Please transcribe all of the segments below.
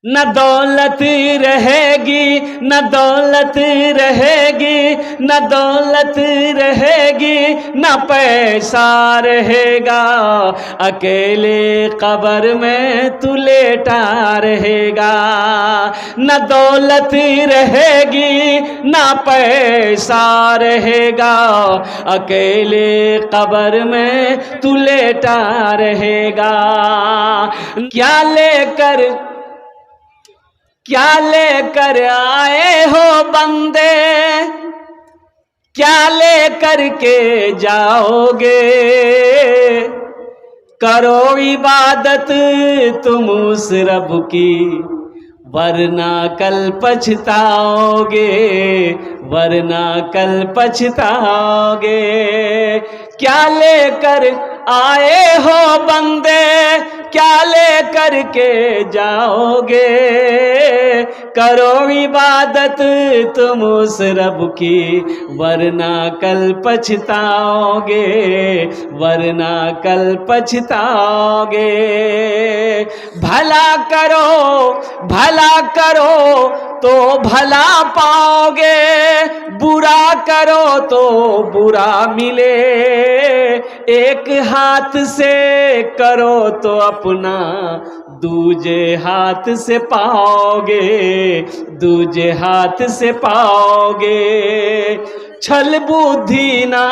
न दौलत रहेगी, न दौलत रहेगी, न दौलत रहेगी, न पैसा रहेगा, अकेले कब्र में तू लेटा रहेगा। न दौलत रहेगी, न पैसा रहेगा, अकेले कब्र में तू लेटा रहेगा। क्या लेकर आए हो बंदे, क्या लेकर के जाओगे, करो इबादत तुम उस रब की, वरना कल पछताओगे, वरना कल पछताओगे। क्या लेकर आए हो बंदे, क्या लेकर के जाओगे, करो इबादत तुम उस रब की, वरना कल पछताओगे, वरना कल पछताओगे। भला करो, भला करो तो भला पाओगे, बुरा करो तो बुरा मिले। एक हाथ से करो तो अपना दूजे हाथ से पाओगे, दूजे हाथ से पाओगे। छल बुद्धि ना,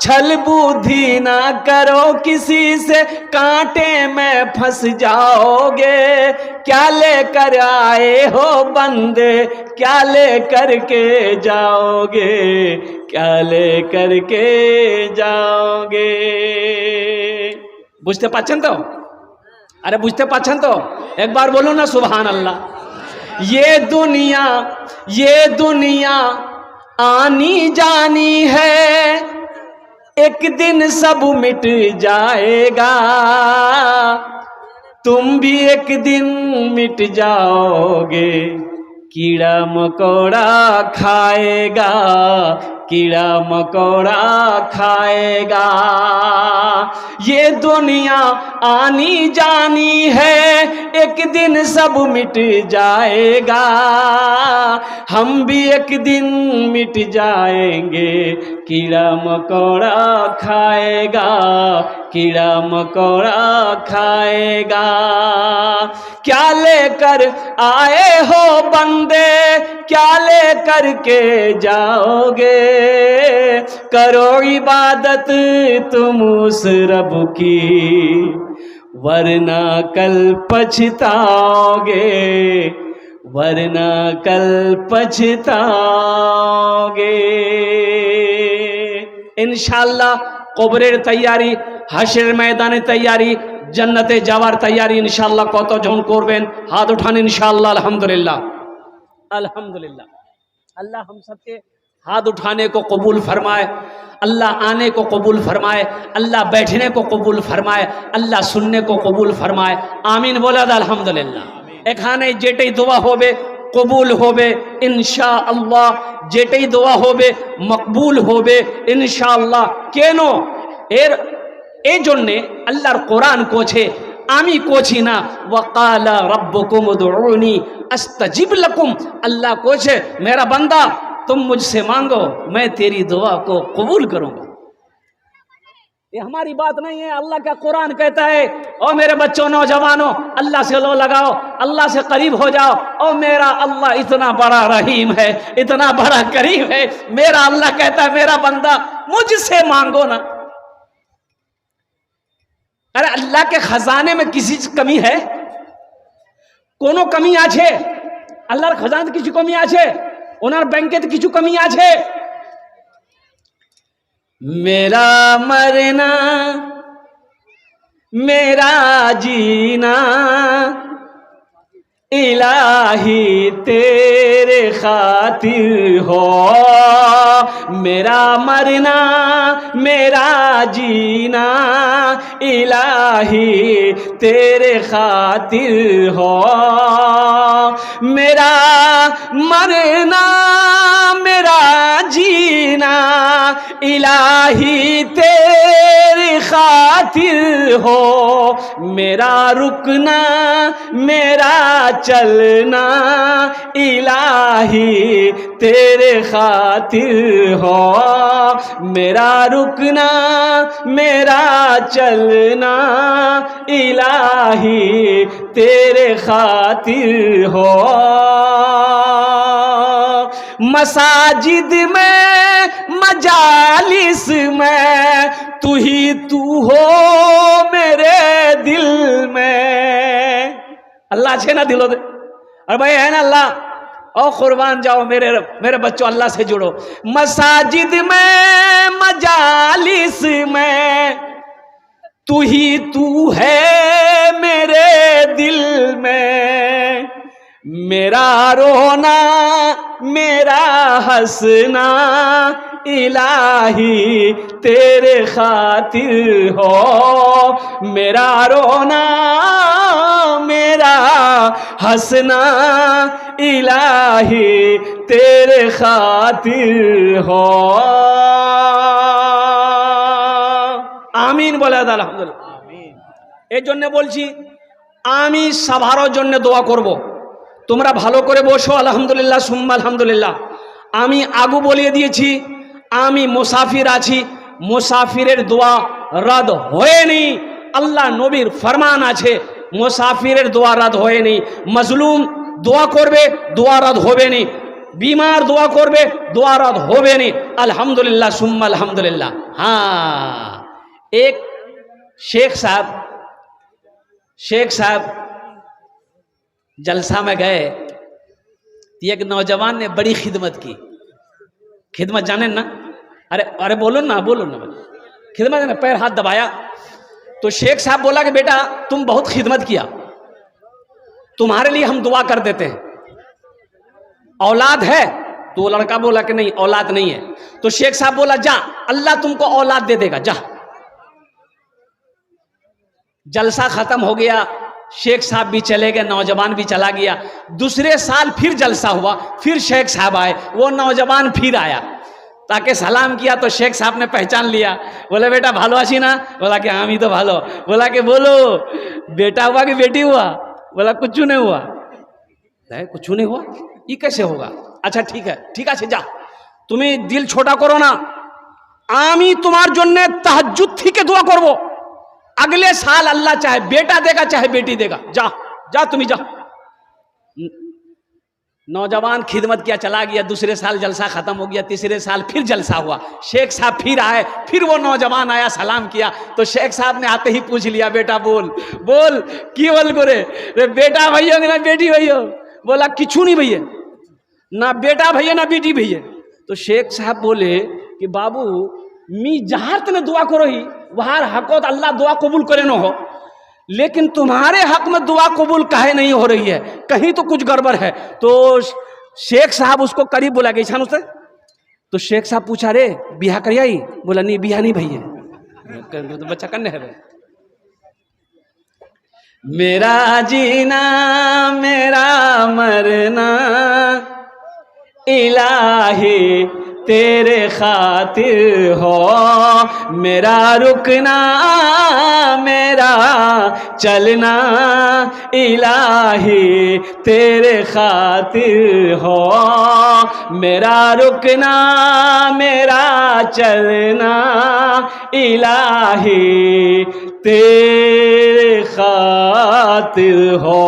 छल बुद्धि ना करो किसी से, कांटे में फंस जाओगे। क्या लेकर आए हो बंदे, क्या लेकर के जाओगे, क्या लेकर के जाओगे। বুঝতে পাচ্ছেন তো? अरे বুঝতে পাচ্ছেন तो? एक बार बोलो ना सुभान अल्लाह। ये दुनिया आनी जानी है, एक दिन सब मिट जाएगा, तुम भी एक दिन मिट जाओगे। कीड़ा मकोड़ा खाएगा, कीड़ा मकोड़ा खाएगा। ये दुनिया आनी जानी है, एक दिन सब मिट जाएगा, हम भी एक दिन मिट जाएंगे। कीड़ा मकोड़ा खाएगा, कीड़ा मकोड़ा खाएगा। क्या लेकर आए हो बंदे, क्या लेकर के जाओगे, करो इबादत तुम उस रब की, वरना कल पछताओगे, वरना कल पछताओगे। इंशाअल्लाह कब्रेर तैयारी, हाशरेर मैदाने तैयारी, जन्नते जावार तैयारी इंशाअल्लाह कतजन करबेन हाथ उठान इंशाअल्लाह। अल्हम्दुलिल्लाह, अल्हम्दुलिल्लाह। अल्लाह हम सबके हाथ उठाने को कबूल फरमाए, अल्लाह आने को कबूल फरमाए, अल्लाह बैठने को कबूल फरमाए, अल्लाह सुनने को कबूल फरमाए। आमीन बोला अल्हम्दुलिल्लाह। एखाने जेटाई दुआ होबे कबूल होबे इंशाअल्लाह, जेटाई दुआ होबे मकबूल होबे इंशाअल्लाह। केनो एर এই জন্যে আল্লাহর কোরআন কোছে, আমি কোছি না, ওয়াকালা রব্বুকুম উদউনি আস্তাজিব লাকুম। अल्लाह कोचे मेरा बंदा तुम मुझसे मांगो मैं तेरी दुआ को कबूल करूंगा। ये हमारी बात नहीं है, अल्लाह का कुरान कहता है ओ मेरे बच्चों नौजवानों अल्लाह से लो लगाओ, अल्लाह से करीब हो जाओ। ओ मेरा अल्लाह इतना बड़ा रहीम है, इतना बड़ा करीम है। मेरा अल्लाह कहता है मेरा बंदा मुझसे मांगो ना। अरे अल्लाह के खजाने में किसी कमी है? कोनो कमी आछे? अल्लाहर खजाने किसी कमी आछे? ओनार बैंके किछु कमी आछे? मेरा मरना मेरा जीना इलाही तेरे खातिर हो। मेरा मरना मेरा जीना इलाही तेरे खातिर हो। मेरा मरना मेरा जीना इलाही तेरी खातिर हो मेरा रुकना मेरा चलना, इलाही तेरे खातिर हो मेरा रुकना मेरा चलना, इलाही तेरे खातिर हो। मसाजिद में मजालिस में तू ही तू हो मेरे दिल में। अल्लाह छे ना दिलो दे, अरे भाई है ना अल्लाह, और कुर्बान जाओ मेरे बच्चों, अल्लाह से जुड़ो। मसाजिद में मजालिस में तू ही तू है मेरे दिल में, मेरा रोना मेरा हंसना, इलाही तेरे खातिर हो मेरा रोना मेरा हंसना, इलाही तेरे खातिर हो। आमीन बोला था अल्हम्दुलिल्लाह। এই জন্য বলছি আমি সবার জন্য দোয়া করব, তোমরা ভালো করে বসো। আলহামদুলিল্লাহ সুম্মা আলহামদুলিল্লাহ। আমি আগু বলিয়ে দিয়েছি আমি মুসাফির আছি, মুসাফিরের দোয়া রদ হয়নি। আল্লাহ নবীর ফরমান আছে মুসাফিরের দোয়া রদ হয়নি। মজলুম দোয়া করবে দোয়া রদ হবে নি, बीमार दुआ করবে दुआ रद होबे नहीं। अल्हम्दुलिल्लाह सुम्मा अल्हम्दुलिल्लाह। हाँ, एक शेख साहब जलसा में गए, एक नौजवान ने बड़ी खिदमत की। खिदमत जाने ना, अरे बोलो ना खिदमत ने पैर हाथ दबाया तो शेख साहब बोला कि बेटा तुम बहुत खिदमत किया, तुम्हारे लिए हम दुआ कर देते हैं। औलाद है? तो वो लड़का बोला कि नहीं औलाद नहीं है। तो शेख साहब बोला जा अल्लाह तुमको औलाद दे देगा जा। जलसा खत्म हो गया, शेख साहब भी चले गए, नौजवान भी चला गया। दूसरे साल फिर जलसा हुआ, फिर शेख साहब आए, वो नौजवान फिर आया, ताकि सलाम किया तो शेख साहब ने पहचान लिया। बोले बेटा भालो आसी ना? बोला कि हाँ, तो भालो। बोला कि बोलो बेटा हुआ कि बेटी हुआ? बोला कुछ नहीं हुआ। कुछ नहीं हुआ, ये कैसे होगा? अच्छा ठीक है जा, तुम्हें दिल छोटा करो ना, आमी तुम्हार जन्ने तहज्जुद थी के दुआ करबो। अगले साल अल्लाह चाहे बेटा देगा चाहे बेटी देगा। जा तुम्हें जा। नौजवान खिदमत किया चला गया, दूसरे साल जलसा खत्म हो गया, तीसरे साल फिर जलसा हुआ, शेख साहब फिर आए, फिर वो नौजवान आया सलाम किया तो शेख साहब ने आते ही पूछ लिया बेटा बोल की बोल करे बेटा भैया ना बेटी भैया? बोला किचू नहीं भैया, ना बेटा भैया ना बेटी भैया। तो शेख साहब बोले कि बाबू मी जहाँ तने दुआ करो ही वहां हकोत अल्लाह दुआ कबूल करे न हो, लेकिन तुम्हारे हक में दुआ कबूल काहे नहीं हो रही है, कहीं तो कुछ गड़बड़ है। तो शेख साहब उसको करीब बोला गई छान उससे। तो शेख साहब पूछा रे बिहा करिया ही? बोला नहीं बिहा नहीं भैया, तो बच्चा कन्ने है। मेरा जीना मेरा मरना इलाही तेरे खातिर हो मेरा रुकना मेरा चलना, इलाही तेरे खातिर हो मेरा रुकना मेरा चलना, इलाही तेरे खातिर हो।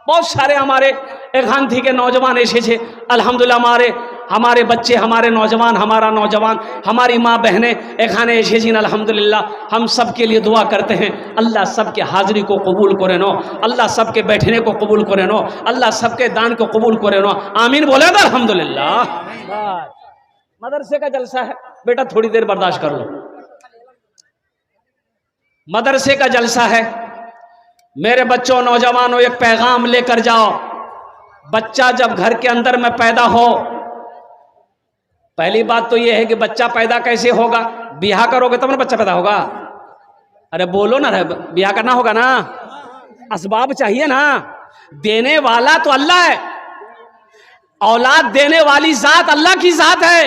बहुत सारे हमारे एखान थी के नौजवान ऐसे अल्हम्दुलिल्लाह, हमारे बच्चे हमारे नौजवान हमारा नौजवान हमारी माँ बहनें एखाने ऐसे अल्हम्दुलिल्लाह। हम सब के लिए दुआ करते हैं अल्लाह सबके हाजिरी को कबूल करे नो, अल्लाह सबके बैठने को कबूल करे नो, अल्लाह सबके दान को कबूल करे नो। आमीन बोले तो अल्हम्दुलिल्लाह। मदरसे का जलसा है बेटा, थोड़ी देर बर्दाश्त कर लो। मदरसे का जलसा है मेरे बच्चों नौजवानों, एक पैगाम लेकर जाओ। बच्चा जब घर के अंदर में पैदा हो, पहली बात तो यह है कि बच्चा पैदा कैसे होगा? ब्याह करोगे तब ना बच्चा पैदा होगा। अरे बोलो ना, ब्याह करना होगा ना, असबाब चाहिए ना, देने वाला तो अल्लाह है। औलाद देने वाली जात अल्लाह की जात है,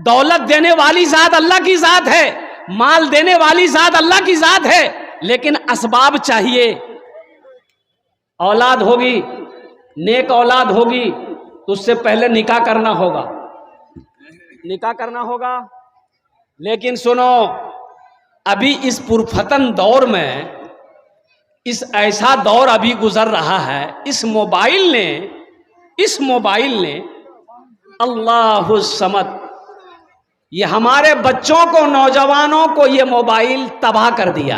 दौलत देने वाली जात अल्लाह की जात है, माल देने वाली जात अल्लाह की जात है, लेकिन असबाब चाहिए। औलाद होगी, नेक औलाद होगी तो उससे पहले निकाह करना होगा, निकाह करना होगा। लेकिन सुनो, अभी इस पुरफतन दौर में, इस ऐसा दौर अभी गुजर रहा है, इस मोबाइल ने अल्लाहु समद, ये हमारे बच्चों को, नौजवानों को ये मोबाइल तबाह कर दिया।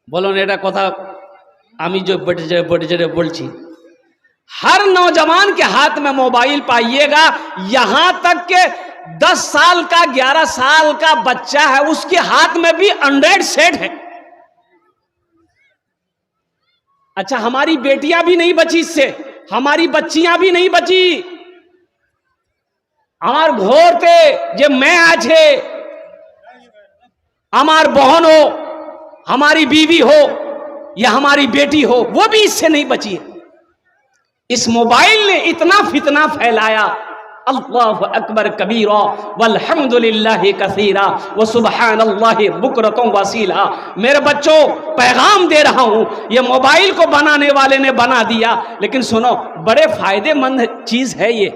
बोलो नेटा कथा आमी जो बड़े बोलची, हर नौजवान के हाथ में मोबाइल पाइएगा। यहां तक के 10 साल का, 11 साल का बच्चा है, उसके हाथ में भी एंड्रॉइड सेट है। अच्छा, हमारी बेटियां भी नहीं बची इससे, हमारी बच्चियां भी नहीं बची। हमार घोर थे जे मैं आछे, हमार बहन हो, हमारी बीवी हो या हमारी बेटी हो, वो भी इससे नहीं बची है। इस मोबाइल ने इतना फितना फैलाया, अल्लाहु अकबर कबीरा वल्हम्दुलिल्लाहि कसीरा व सुब्हानल्लाहि बुकरतुम वसीला। मेरे बच्चों, पैगाम दे रहा हूं, ये मोबाइल को बनाने वाले ने बना दिया, लेकिन सुनो, बड़े फायदेमंद चीज है ये,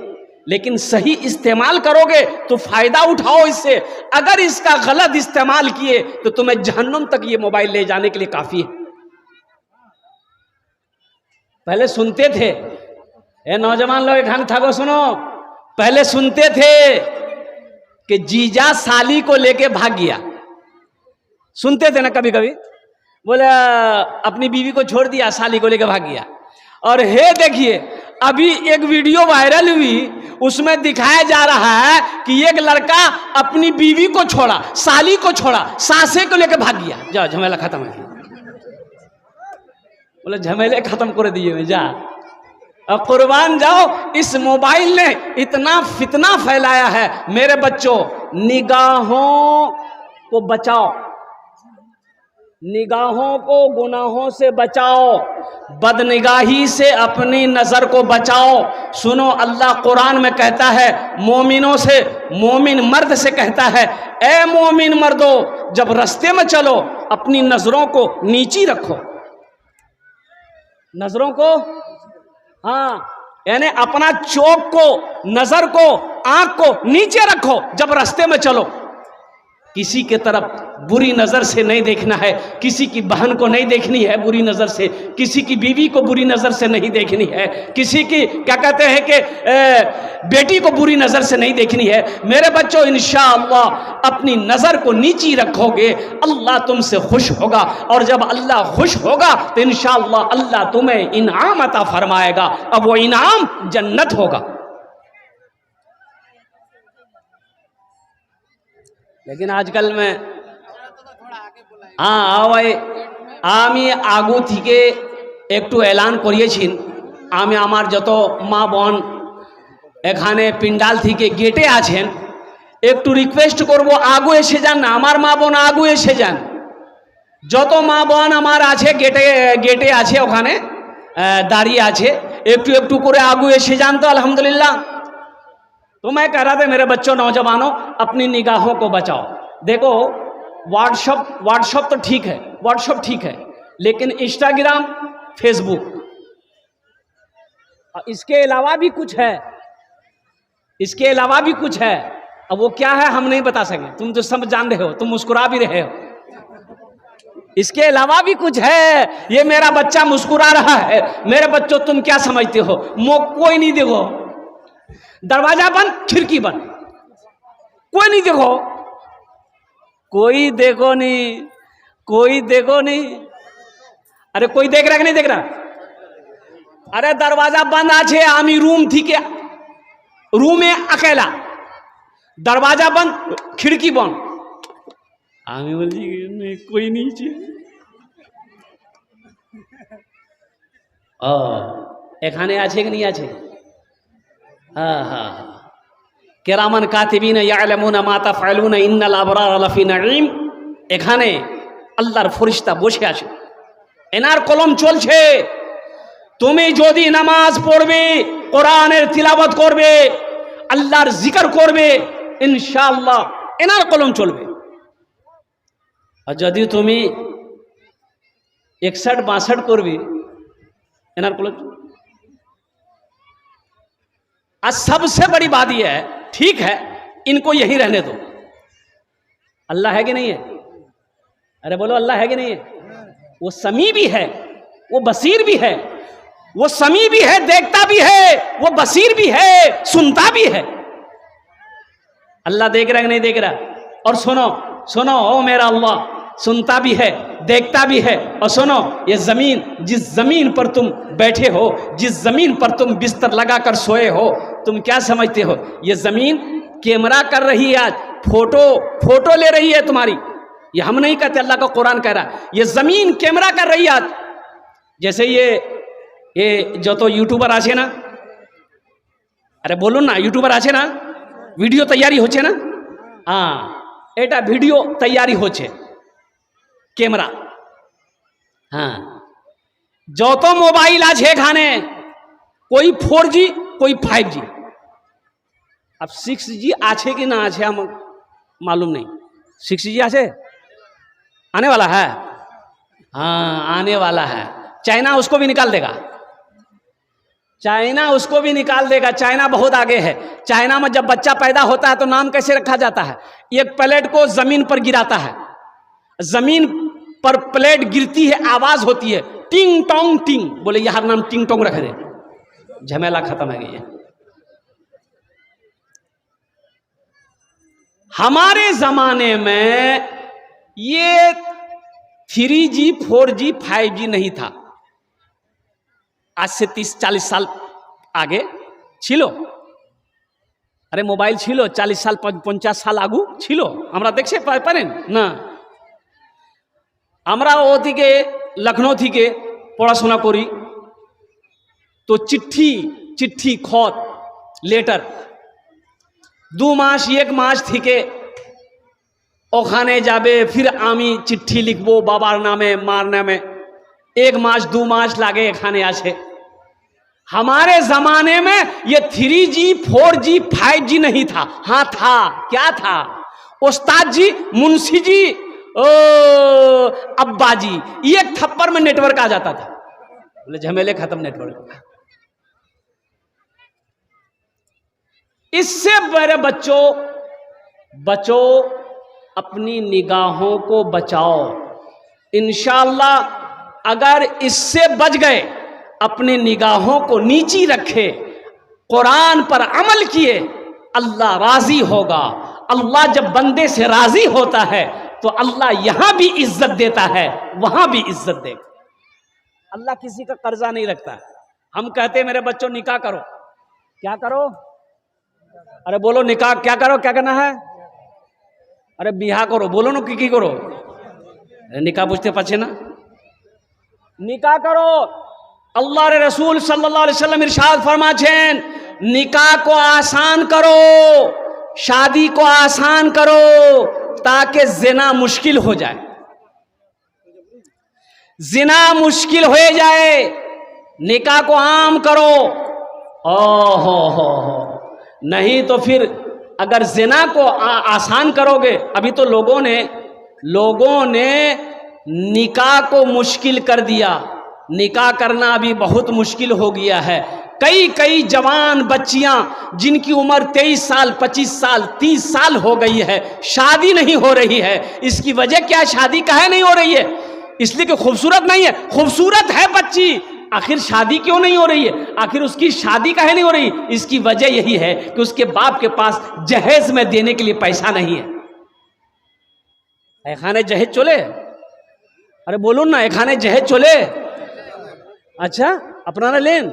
लेकिन सही इस्तेमाल करोगे तो फायदा उठाओ इससे। अगर इसका गलत इस्तेमाल किए तो तुम्हें जहन्नुम तक ये मोबाइल ले जाने के लिए काफी है। पहले सुनते थे, ए नौजवान लोग खान ठाको सुनो, पहले सुनते थे कि जीजा साली को लेके भाग गया, सुनते थे ना, कभी कभी बोले अपनी बीवी को छोड़ दिया, साली को लेके भाग गया। और हे देखिए, अभी एक वीडियो वायरल हुई, उसमें दिखाया जा रहा है कि एक लड़का अपनी बीवी को छोड़ा, साली को छोड़ा, सासे को लेके भाग गया। जाओ, झमेला खत्म है। बोले झमेले खत्म कर दिए मैं, जा अब कुर्बान जाओ। इस मोबाइल ने इतना फितना फैलाया है। मेरे बच्चों, निगाहों को बचाओ, निगाहों को गुनाहों से बचाओ, बदनिगाही से अपनी नजर को बचाओ। सुनो, अल्लाह कुरान में कहता है, मोमिनों से, मोमिन मर्द से कहता है, ए मोमिन मर्दो, जब रास्ते में चलो अपनी नजरों को नीची रखो, नजरों को, हाँ, यानी अपना चोक को, नजर को, आंख को नीचे रखो जब रास्ते में चलो। किसी के तरफ बुरी नजर से नहीं देखना है, किसी की बहन को नहीं देखनी है बुरी नजर से, किसी की बीवी को बुरी नजर से नहीं देखनी है, किसी की क्या कहते हैं कि बेटी को बुरी नजर से नहीं देखनी है। मेरे बच्चों, इंशाअल्लाह अपनी नजर को नीची रखोगे, अल्लाह तुमसे खुश होगा, और जब अल्लाह खुश होगा तो इंशाअल्लाह अल्लाह तुम्हें इनाम अता फरमाएगा, अब वो इनाम जन्नत होगा। लेकिन आजकल में আমি আগু থেকে একটু এলান করিয়েছেন, আমি আমার যত মা বোন এখানে পিন্ডাল থেকে গেটে আছেন, একটু রিকোয়েস্ট করব, আগু এসে যান না, আমার মা বোন আগু এসে যান। যত মা বোন আমার আছে গেটে আছে, ওখানে দাঁড়িয়ে আছে, একটু একটু করে আগু এসে যান তো। अल्हम्दुलिल्लाह। तो मैं कह रहा था, मेरे बच्चों, नौजवानों, अपनी निगाहों को बचाओ। देखो, व्हाट्सएप तो ठीक है, व्हाट्सएप ठीक है, लेकिन इंस्टाग्राम, फेसबुक, इसके अलावा भी कुछ है, इसके अलावा भी कुछ है। अब वो क्या है हम नहीं बता सकें, तुम तो सब जान रहे हो, तुम मुस्कुरा भी रहे हो। इसके अलावा भी कुछ है। ये मेरा बच्चा मुस्कुरा रहा है, मेरे बच्चों तुम क्या समझते हो, कोई नहीं देखो, दरवाजा बंद, खिड़की बंद, कोई नहीं देखो, कोई देखो नहीं, कोई देखो नहीं। अरे कोई देख रहा कि नहीं देख रहा? अरे दरवाजा बंद आछे, आमी रूम थी के रूमे अकेला, दरवाजा बंद, खिड़की बंद, आमी बोलছি नहीं, कोई नीचे। এখানে আছে কি नहीं আছে? हाँ हाँ, কেরামান কাতিবিন ইয়ালামুনা মা তাফআলুনা ইন্নাল আবরার লাফি নাঈম। এখানে আল্লাহর ফেরেশতা বসে আছে, এনার কলম চলছে, তুমি যদি নামাজ পড়বে, কোরআনের তিলাওয়াত করবে, আল্লাহর জিকির করবে, ইনশাআল্লাহ এনার কলম চলবে। আর যদি তুমি 61-62 করবে, एनार कॉलेज। आज सबसे बड़ी बात यह है, ठीक है इनको यही रहने दो। अल्लाह है कि नहीं है? अरे बोलो अल्लाह है कि नहीं है? वो समी भी है, वो बसीर भी है, वो समी भी है, देखता भी है, वो बसीर भी है, सुनता भी है। अल्लाह देख रहा है कि नहीं देख रहा? और सुनो सुनो, ओ मेरा अल्लाह सुनता भी है, देखता भी है। और सुनो, ये जमीन, जिस जमीन पर तुम बैठे हो, जिस जमीन पर तुम बिस्तर लगाकर सोए हो, तुम क्या समझते हो? ये जमीन कैमरा कर रही है, आज फोटो ले रही है तुम्हारी। ये हम नहीं कहते, अल्लाह का कुरान कह रहा है, ये जमीन कैमरा कर रही है आज। जैसे ये जो तो यूट्यूबर आछे ना, अरे बोलो ना, यूट्यूबर आछे ना, वीडियो तैयारी होचे ना, हाँ एटा वीडियो तैयारी होचे कैमरा। हाँ जो तो मोबाइल आज है खाने, कोई 4G कोई 5G। अब 6G आछे कि ना आछे हम मालूम नहीं। 6G आछे, आने वाला है, हाँ आने वाला है। चाइना उसको भी निकाल देगा, चाइना उसको भी निकाल देगा। चाइना बहुत आगे है। चाइना में जब बच्चा पैदा होता है तो नाम कैसे रखा जाता है? एक प्लेट को जमीन पर गिराता है, जमीन पर प्लेट गिरती है, आवाज होती है टिंग टोंग टिंग, बोले यार नाम टिंग टोंग रख दे, झमेला खत्म है गई। हमारे जमाने में ये 3G 4G 5G नहीं था। आज से 30-40 साल आगे छिलो, अरे मोबाइल छिलो 40 साल 50 साल आगू छिलो আমরা দেখতে পারেন না। আমরা ও থেকে লখনऊ থেকে পড়াশোনা করি তো চিঠি খত লেটার 2 মাস 1 মাস থেকে ওখানে যাবে, फिर আমি চিঠি লিখবো বাবার নামে মার নামে, 1 मास 2 मास लागे एखाने आछे। हमारे जमाने में ये 3G 4G 5G नहीं था। हाँ था, क्या था? उस्ताद जी, मुंशी जी, ओ अब्बा जी, एक थप्पड़ में नेटवर्क आ जाता था, बोले झमेले खत्म नेटवर्क। इससे मेरे बच्चों अपनी निगाहों को बचाओ। इंशाअल्लाह अगर इससे बच गए, अपनी निगाहों को नीची रखे, कुरान पर अमल किए, अल्लाह राजी होगा। अल्लाह जब बंदे से राजी होता है तो अल्लाह यहां भी इज्जत देता है, वहां भी इज्जत देगा। अल्लाह किसी का कर्जा नहीं रखता। हम कहते मेरे बच्चों निकाह करो, क्या करो? अरे बोलो निकाह क्या करो, क्या करना है? अरे बिहा करो, बोलो ना की करो। निकाह बुझते पाछे ना, निकाह करो। अल्लाह रे रसूल सल्लल्लाहु अलैहि वसल्लम इरशाद फरमाছেন, निकाह को आसान करो, शादी को आसान करो, ताकि जिना मुश्किल हो जाए। जिना मुश्किल हो जाए, निकाह को आम करो। हो नहीं तो फिर अगर जिना को आसान करोगे, अभी तो लोगों ने निकाह को मुश्किल कर दिया। निकाह करना अभी बहुत मुश्किल हो गया है। कई जवान बच्चियां जिनकी उम्र 23 साल 25 साल 30 साल हो गई है, शादी नहीं हो रही है। इसकी वजह क्या? शादी काहे नहीं हो रही है? इसलिए कि खूबसूरत नहीं है। खूबसूरत है बच्ची, आखिर शादी क्यों नहीं हो रही है? आखिर उसकी शादी काहे नहीं हो रही? इसकी वजह यही है कि उसके बाप के पास जहेज में देने के लिए पैसा नहीं है। एखाने जहेज चले, अरे बोलो ना, एखाने जहेज चले। अच्छा अपना ना लेन।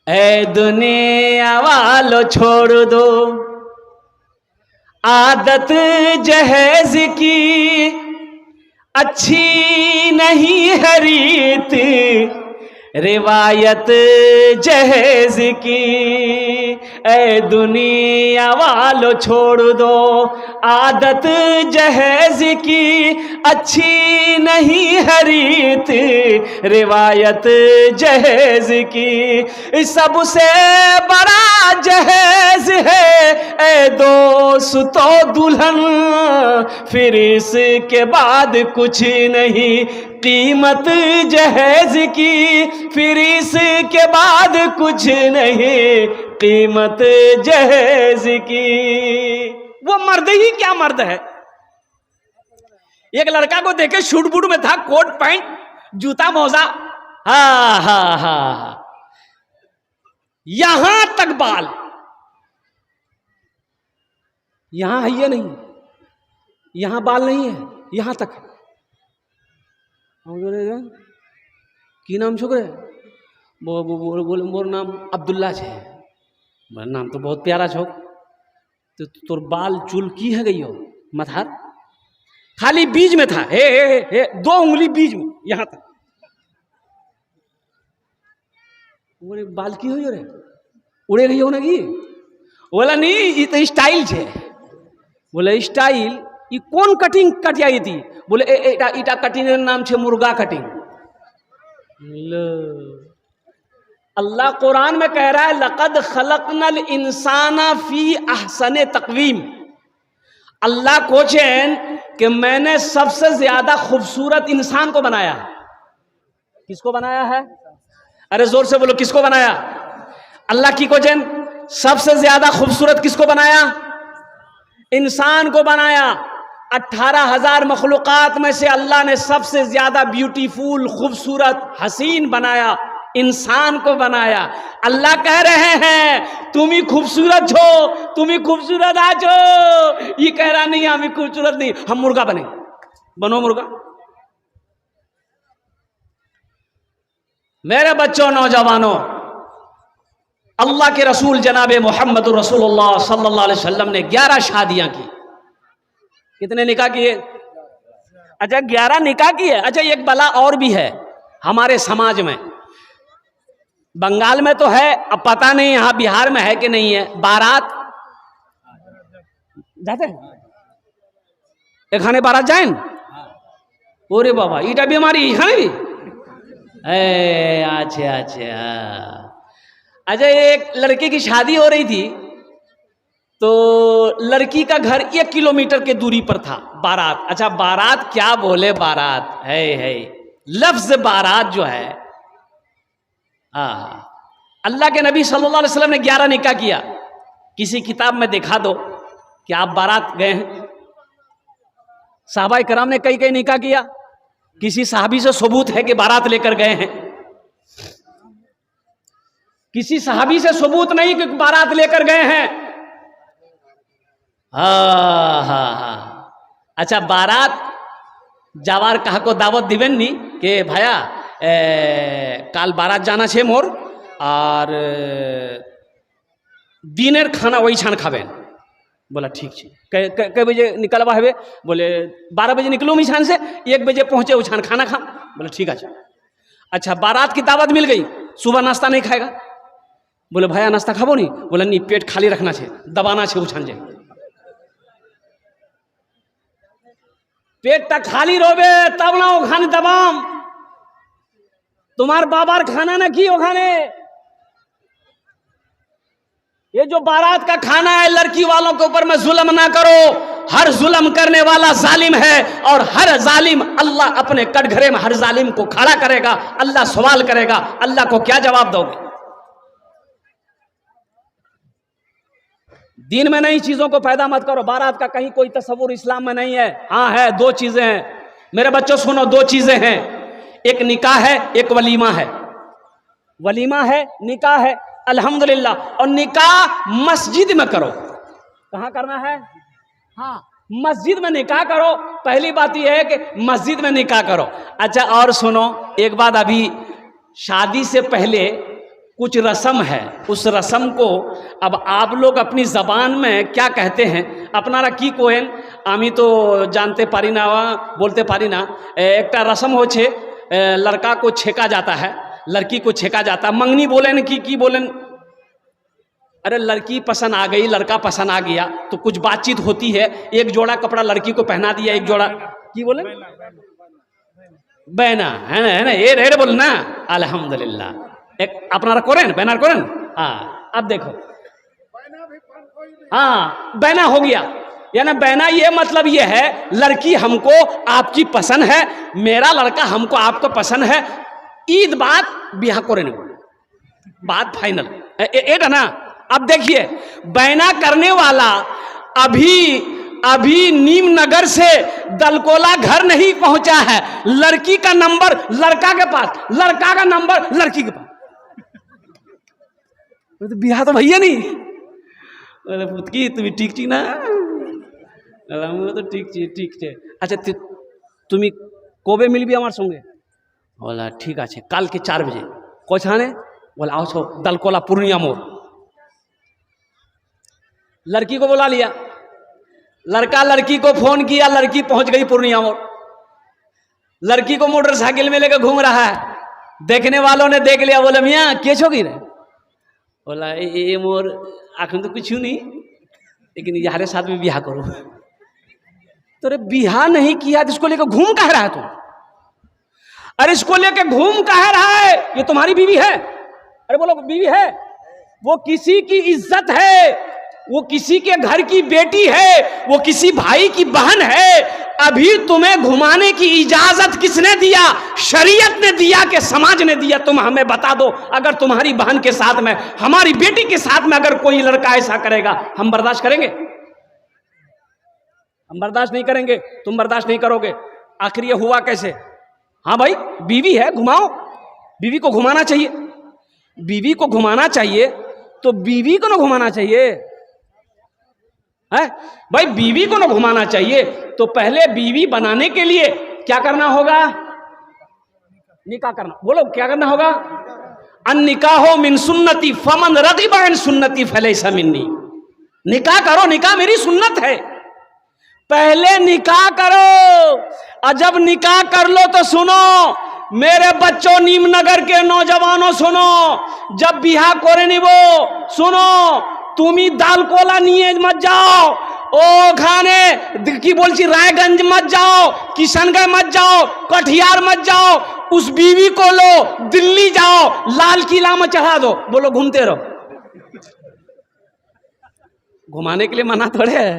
ए दुनिया वालो छोड़ दो आदत जहेज की, अच्छी नहीं है रीत रिवायत जहेज की ए दुनिया वालों छोड़ दो, आदत जहेज की अच्छी नहीं है रीत, रिवायत जहेज की सबसे बड़ा जहेज है ए दोस्तों दुल्हन, फिर इसके बाद कुछ नहीं कीमत जहेज की, फिर इसके बाद कुछ नहीं कीमत जहेज की। वो मर्द ही क्या मर्द है। एक लड़का को देखे शूट बूट में था, कोट पैंट जूता मोजा, हा हा हा, यहां तक बाल, यहां है ये नहीं, यहां बाल नहीं है, यहां तक है। की नाम शुक्र है बोल नाम अब्दुल्ला छे, नाम तो बहुत प्यारा छो, तो तोर बाल चूल की है गई हो मथार, खाली बीज में था, हे 2 उंगली बीज में यहां तक, बोले बाल की हो रे उड़े गई हो ना की, बोला नहीं ये तो स्टाइल छे, बोले स्टाइल ये कौन कटिंग कटियाई थी, बोले इटा कटिंग नाम छे मुर्गा कटिंग। अल्लाह कुरान में कह रहा है लक़द खलक़नल इंसाना फी अहसने तक़वीम, अल्लाह कोचेन कि मैंने सबसे ज्यादा खूबसूरत इंसान को बनाया। किसको बनाया है? अरे जोर से बोलो, किसको बनाया? अल्लाह की कोचेन सबसे ज्यादा खूबसूरत किसको बनाया? इंसान को बनाया। 18,000 मखलूक़ात में से अल्लाह ने सबसे ज्यादा ब्यूटीफुल, खूबसूरत, हसीन बनाया, इंसान को बनाया। अल्लाह कह रहे हैं तुम ही खूबसूरत छो, तुम ही खूबसूरत आजो। ये कह रहा नहीं हम ही खूबसूरत नहीं, हम मुर्गा बने, बनो मुर्गा। मेरे बच्चों, नौजवानों, अल्लाह के रसूल जनाब मोहम्मद रसूलुल्लाह सल्लल्लाहु अलैहि वसल्लम ने 11 शादियां की। कितने निकाह किए? अच्छा 11 निकाह किए। अच्छा एक बला और भी है हमारे समाज में, बंगाल में तो है, अब पता नहीं यहां बिहार में है कि नहीं है। बारात जाते हैं, एक खाने बारात जाए न? ओरे बाबा ईटा भी हमारी खाने भी अच्छा अच्छा। अच्छा एक लड़के की शादी हो रही थी, तो लड़की का घर 1 किलोमीटर के दूरी पर था। बारात, अच्छा बारात क्या बोले, बारात है लफ्ज बारात जो है, अल्लाह के नबी सल्लल्लाहु अलैहि वसल्लम ने 11 निकाह किया। किसी किताब में दिखा दो कि आप बारात गए हैं। साहबाए कराम ने कई निकाह किया, किसी साहबी से सबूत है कि बारात लेकर गए हैं? किसी साहबी से सबूत नहीं कि बारात लेकर गए हैं। हाँ। अच्छा बारात जावार कहा को दावत दिवेन नी के भाया काल बारात जाना छे मोर, और दिनेर खाना वही छान खाबेन। बोला ठीक है। कै बजे निकलवा है? बोले 12 बजे निकलो मी छान से, 1 बजे पहुंचे वो छान खाना खा। बोले ठीक है। अच्छा बारात की दावत मिल गई, सुबह नाश्ता नहीं खाएगा। बोले भाया नाश्ता खाबो नहीं? बोला नहीं, पेट खाली रखना छे, दबाना छे उछान जे। पेट तक खाली रोबे तब ना ओखाने दबाम, तुम्हार बाबार खाना ना की ओखाने। ये जो बारात का खाना है, लड़की वालों के ऊपर में जुल्म ना करो। हर जुल्म करने वाला जालिम है, और हर जालिम अल्लाह अपने कटघरे में हर जालिम को खड़ा करेगा। अल्लाह सवाल करेगा, अल्लाह को क्या जवाब दोगे? दिन में नई चीजों को पैदा मत करो। बारात का कहीं कोई तस्वुर इस्लाम में नहीं है। हाँ है, 2 चीजें हैं मेरे बच्चों, सुनो, 2 चीजें हैं, एक निकाह है, एक वलीमा है। वलीमा है, निकाह है, अल्हम्दुलिल्लाह। और निकाह मस्जिद में करो। कहाँ करना है? हाँ मस्जिद में निकाह करो। पहली बात यह है कि मस्जिद में निकाह करो। अच्छा और सुनो एक बात, अभी शादी से पहले कुछ रस्म है, उस रस्म को अब आप लोग अपनी जबान में क्या कहते हैं अपनारा की कोहेन, आमी तो जानते पारी ना, बोलते पारी ना। एक रस्म हो छे, लड़का को छेका जाता है, लड़की को छेका जाता, मंगनी बोलेन की बोलेन, अरे लड़की पसंद आ गई, लड़का पसंद आ गया तो कुछ बातचीत होती है, एक जोड़ा कपड़ा लड़की को पहना दिया, एक जोड़ा की बोले बैना है ना ये रेड बोल ना, अल्हम्दुलिल्लाह एक अपना करें बैनर करें। हाँ अब देखो, हाँ बैना हो गया, यानी बैना ये मतलब ये है लड़की हमको आपकी पसंद है, मेरा लड़का हमको आपको पसंद है, ईद बात ब्याह करें बात फाइनल एट है ना। अब देखिए बैना करने वाला अभी नीमनगर से दलकोला घर नहीं पहुंचा है, लड़की का नंबर लड़का के पास, लड़का का नंबर लड़की के पास, तो ब्याह तो भैया नहीं, अरे पुतकी तुम्हें ठीक छी ना, तो ठीक छे अच्छा तुम्हें कबे मिलबी हमार संगे, बोला ठीक है कल के 4 बजे कोछाने, बोला आओ छो दलकोला पूर्णिया मोड़, लड़की को बुला लिया, लड़का लड़की को फोन किया, लड़की पहुंच गई पूर्णिया मोड़, लड़की को मोटरसाइकिल में लेकर घूम रहा है, देखने वालों ने देख लिया, बोला मियाँ के छोगी रे, बोला ये मोर आखिर तो कुछ नहीं, लेकिन यारे साथ में ब्याह करो, तो रे ब्याह नहीं किया तो इसको लेकर घूम कह रहा है तुम, अरे इसको लेकर घूम कह रहा है, ये तुम्हारी बीवी है, अरे बोलो बीवी है, वो किसी की इज्जत है, वो किसी के घर की बेटी है, वो किसी भाई की बहन है, अभी तुम्हें घुमाने की इजाजत किसने दिया, शरीयत ने दिया कि समाज ने दिया, तुम हमें बता दो, अगर तुम्हारी बहन के साथ में हमारी बेटी के साथ में अगर कोई लड़का ऐसा करेगा हम बर्दाश्त करेंगे, हम बर्दाश्त नहीं करेंगे, तुम बर्दाश्त नहीं करोगे, आखिर ये हुआ कैसे, हाँ भाई बीवी है घुमाओ, बीवी को घुमाना चाहिए, बीवी को घुमाना चाहिए तो बीवी को ना घुमाना चाहिए है भाई, बीवी को ना घुमाना चाहिए तो पहले बीवी बनाने के लिए क्या करना होगा, निकाह करना, बोलो क्या करना होगा, अन निकाहो मिन सुन्नती फमन रगिब अन सुन्नती फलैसा मिन्नी, निकाह करो, निकाह मेरी सुन्नत है, पहले निकाह करो, और जब निकाह कर लो तो सुनो मेरे बच्चों, नीमनगर के नौजवानों सुनो, जब बिहा करे निबो सुनो, তুমি दालकोला নিয়ে मत जाओ, ओखाने की बोलছি रायगंज मत जाओ, किशनगंज मत जाओ, कटिहार मत जाओ, उस बीवी को लो दिल्ली जाओ, लाल किला में चढ़ा दो, बोलो घूमते रहो, घुमाने के लिए मना थोड़े है,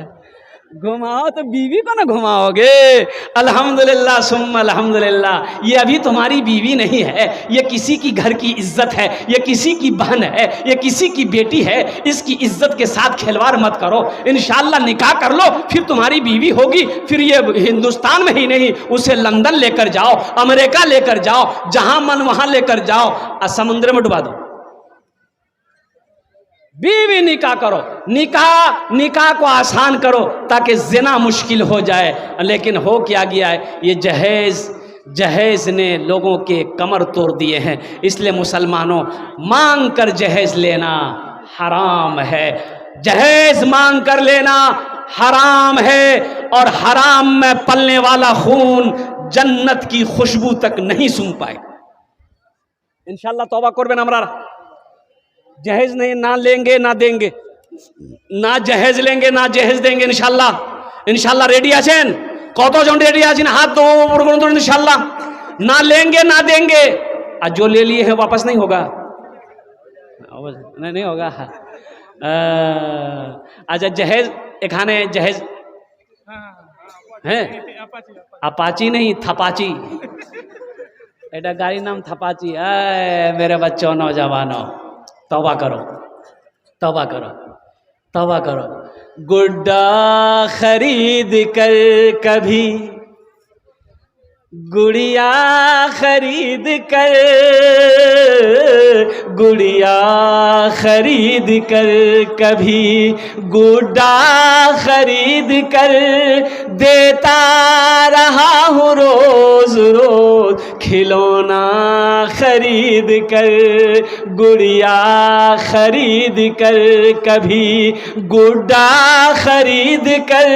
घुमाओ तो बीवी को ना घुमाओगे, अल्हम्दुलिल्लाह सुम्मा अल्हम्दुलिल्लाह, ये अभी तुम्हारी बीवी नहीं है, ये किसी की घर की इज्जत है, ये किसी की बहन है, ये किसी की बेटी है, इसकी इज्जत के साथ खिलवाड़ मत करो, इंशाल्लाह निकाह कर लो, फिर तुम्हारी बीवी होगी, फिर ये हिंदुस्तान में ही नहीं उसे लंदन लेकर जाओ, अमेरिका लेकर जाओ, जहां मन वहां लेकर जाओ, और समुद्र में डुबा दो, बीवी निकाह करो, निकाह को आसान करो ताकि जिना मुश्किल हो जाए, लेकिन हो क्या गया है, ये जहेज ने लोगों के कमर तोड़ दिए हैं, इसलिए मुसलमानों मांग कर जहेज लेना हराम है, जहेज मांग कर लेना हराम है, और हराम में पलने वाला खून जन्नत की खुशबू तक नहीं सूंघ पाए, इंशाल्लाह तौबा करबेन, हमरा जहेज नहीं ना लेंगे ना देंगे, ना जहेज लेंगे ना जहेज देंगे, इंशाल्लाह रेडी आছেন, কতজন रेडी আছেন हाथ दो, इंशाल्लाह ना लेंगे ना देंगे, और जो ले लिए हैं वापस नहीं होगा, नहीं होगा, अच्छा जहेज एखाने जहेज है, अपाची नहीं थपाची, एटा गाड़ी नाम थपाची, मेरे बच्चों नौजवानों तौबा करो, तौबा करो, तौबा करो, गुड्डा खरीद कर कभी गुड़िया खरीद कर, गुड़िया खरीद कर कभी गुड्डा खरीद कर, देता रहा हूँ रोज रोज खिलौना खरीद कर, गुड़िया खरीद कर कभी गुड्डा खरीद कर,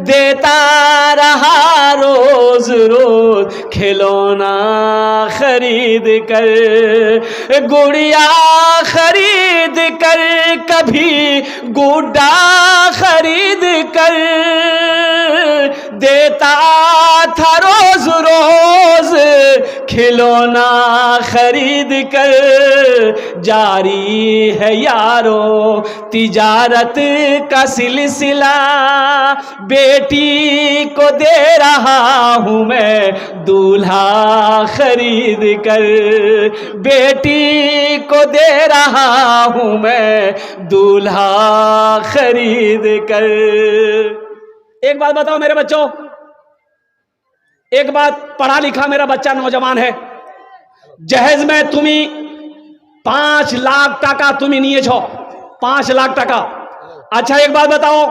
देता रहा रोज रोज रोज खिलौना खरीद कर, गुड़िया खरीद कर, कभी गुड्डा खरीद कर देता था रोज रोज खिलौना खरीद कर। जारी है यारो तिजारत का सिलसिला, बेटी को दे रहा हूँ मैं दूल्हा खरीद कर, बेटी को दे रहा हूँ मैं दूल्हा खरीद कर। एक बात बताओ मेरे बच्चों, एक बात, पढ़ा लिखा मेरा बच्चा नौजवान है, जहेज में तुम्ही 5 लाख टाका तुम्ही निये छो, 5 लाख टाका। अच्छा एक बात बताओ,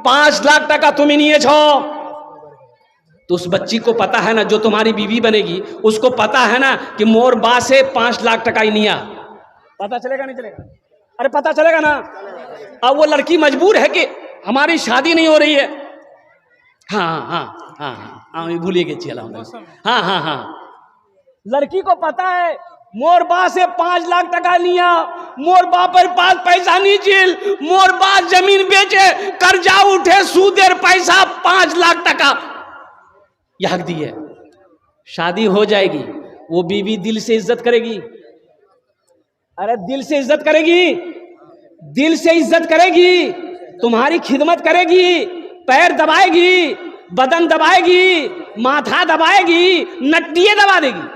5 लाख टाका तुम्ही निये छो, तो उस बच्ची को पता है ना, जो तुम्हारी बीवी बनेगी उसको पता है ना कि मोर बा से 5 लाख टाका ही निया। पता चलेगा नहीं चलेगा? अरे पता चलेगा ना। अब वो लड़की मजबूर है कि हमारी शादी नहीं हो रही है। हाँ हाँ हाँ हाँ भूलिए के चला। हाँ हाँ हाँ, लड़की को पता है मोर बा से 5 लाख टका लिया, मोर बा पर पास पैसा नहीं चिल, मोर बा जमीन बेचे, कर्जा उठे, सूदेर पैसा 5 लाख टका यह दी है। शादी हो जाएगी, वो बीवी दिल से इज्जत करेगी। अरे दिल से इज्जत करेगी, दिल से इज्जत करेगी, तुम्हारी खिदमत करेगी, पैर दबाएगी, बदन दबाएगी, माथा दबाएगी, नट्टियां दबा देगी।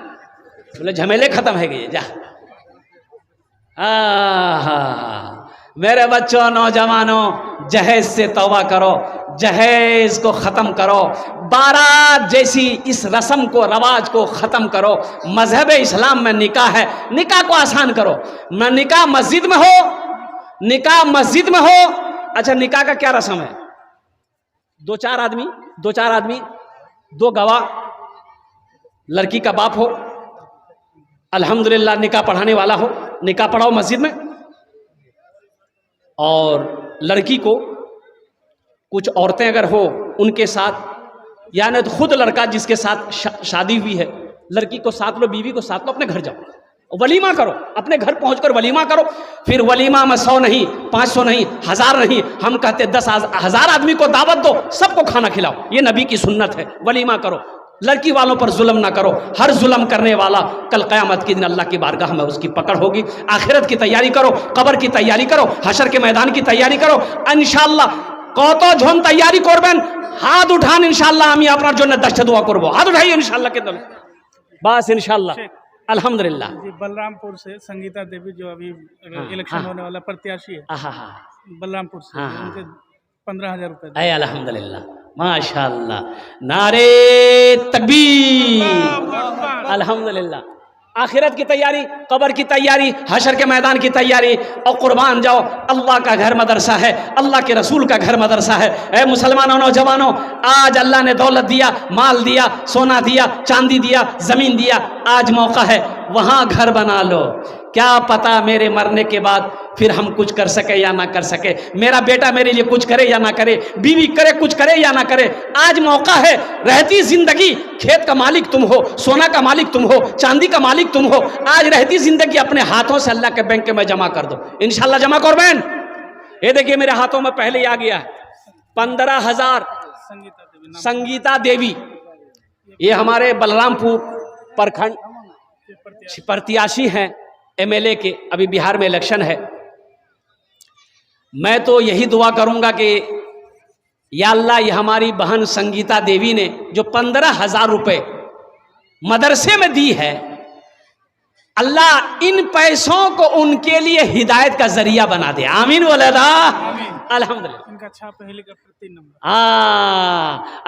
बोले झमेले खत्म है गए जा। मेरे बच्चों नौजवानों, जहेज से तौबा करो, जहेज को खत्म करो, बारात जैसी इस रस्म को, रवाज को खत्म करो। मजहब इस्लाम में निकाह है, निकाह को आसान करो। निकाह मस्जिद में हो, निकाह मस्जिद में हो। अच्छा निकाह का क्या रस्म है? 2-4 आदमी, 2 गवाह, लड़की का बाप हो, अल्हम्दुलिल्लाह निकाह पढ़ाने वाला हो, निकाह पढ़ाओ मस्जिद में। और लड़की को कुछ औरतें अगर हो उनके साथ, यानी तो खुद लड़का जिसके साथ शादी हुई है, लड़की को साथ लो, बीवी को साथ लो, अपने घर जाओ, वलीमा करो, अपने घर पहुंचकर वलीमा करो। फिर वलीमा में 100 नहीं, 500 नहीं, 1000 नहीं, हम कहते 10,000 आदमी को दावत दो, सबको खाना खिलाओ। ये नबी की सुन्नत है, वलीमा करो। लड़की वालों पर जुल्म ना करो। हर जुल्म करने वाला कल क़यामत के दिन अल्लाह की बारगाह में उसकी पकड़ होगी। आखिरत की तैयारी करो, कब्र की तैयारी करो, हशर के मैदान की तैयारी करो। इंशाअल्लाह কত জন तैयारी করবেন, हाथ उठान इंशाअल्लाह আমি আপনার জন্য 10টা দোয়া করব। हाथ उठाइए इंशाअल्लाह के दल, बस इंशाअल्लाह अल्हम्दुलिल्लाह। जी बलरामपुर से संगीता देवी जो अभी इलेक्शन होने वाला प्रत्याशी है, बलरामपुर से, उनके 15,000 रुपए। अय अल्हम्दुलिल्लाह, माशाअल्लाह, नारे तकबीर, अल्हम्दुलिल्लाह। आखिरत की तैयारी, कब्र की तैयारी, हशर के मैदान की तैयारी, और कुर्बान जाओ। अल्लाह का घर मदरसा है, अल्लाह के रसूल का घर मदरसा है। ए मुसलमानों नौजवानों, आज अल्लाह ने दौलत दिया, माल दिया, सोना दिया, चांदी दिया, जमीन दिया, आज मौका है वहां घर बना लो। क्या पता मेरे मरने के बाद फिर हम कुछ कर सके या ना कर सके, मेरा बेटा मेरे लिए कुछ करे या ना करे, बीवी करे कुछ करे या ना करे। आज मौका है, रहती जिंदगी खेत का मालिक तुम हो, सोना का मालिक तुम हो, चांदी का मालिक तुम हो। आज रहती जिंदगी अपने हाथों से अल्लाह के बैंक में जमा कर दो, इंशाल्लाह जमा कर बैन। ये देखिए मेरे हाथों में पहले आ गया है 15,000। संगीता देवी, ये हमारे बलरामपुर प्रखंड प्रत्याशी हैं एमएलए के, अभी बिहार में इलेक्शन है। मैं तो यही दुआ करूंगा कि या अल्लाह, ये हमारी बहन संगीता देवी ने जो 15,000 रुपए मदरसे में दी है, अल्लाह इन पैसों को उनके लिए हिदायत का जरिया बना दे। आमीन वलदा, अल्हम्दुलिल्लाह। इनका छाप है हेलीकॉप्टर 3 नंबर।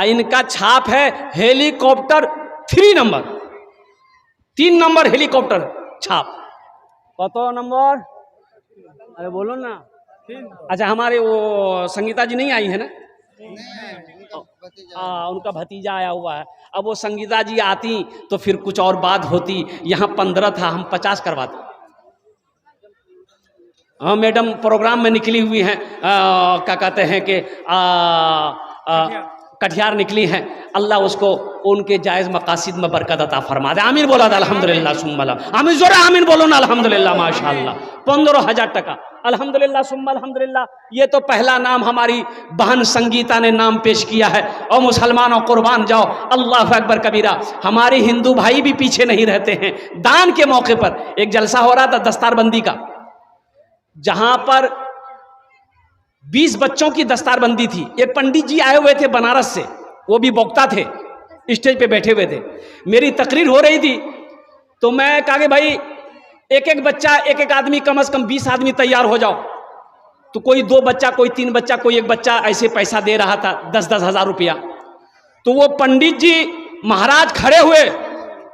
इनका छाप है हेलीकॉप्टर 3 नंबर, 3 नंबर हेलीकॉप्टर छाप। कत नंबर? अरे बोलो ना। अच्छा हमारे वो संगीता जी नहीं आई है ना? उनका भतीजा आया हुआ है। अब वो संगीता जी आती तो फिर कुछ और बात होती। यहाँ 15 था, हम 50 करवाते। हाँ मैडम प्रोग्राम में निकली हुई हैं, क्या कहते हैं कि कटिहार निकली हैं, अल्लाह उसको उनके जायज़ मकासिद में बरकत अता फरमा दे। आमीन बोला था अल्हम्दुलिल्लाह सुम्मा आमीन, जोरा आमीन बोलो ना अल्हम्दुलिल्लाह माशाअल्लाह। 15,000 टका अल्हम्दुलिल्लाह सुम्मा अल्हम्दुलिल्लाह। ये तो पहला नाम हमारी बहन संगीता ने नाम पेश किया है। और मुसलमानों कुर्बान जाओ, अल्लाह अकबर कबीरा। हमारे हिंदू भाई भी पीछे नहीं रहते हैं। दान के मौके पर एक जलसा हो रहा था दस्तारबंदी का, जहां पर 20 बच्चों की दस्तारबंदी थी। एक पंडित जी आए हुए थे बनारस से, वो भी वक्ता थे, स्टेज पे बैठे हुए थे। मेरी तकरीर हो रही थी तो मैं कहा कि भाई एक एक बच्चा, एक एक आदमी, कम से कम 20 आदमी तैयार हो जाओ। तो कोई 2 बच्चा, कोई 3 बच्चा, कोई 1 बच्चा ऐसे पैसा दे रहा था 10-10 हज़ार रुपया। तो वो पंडित जी महाराज खड़े हुए,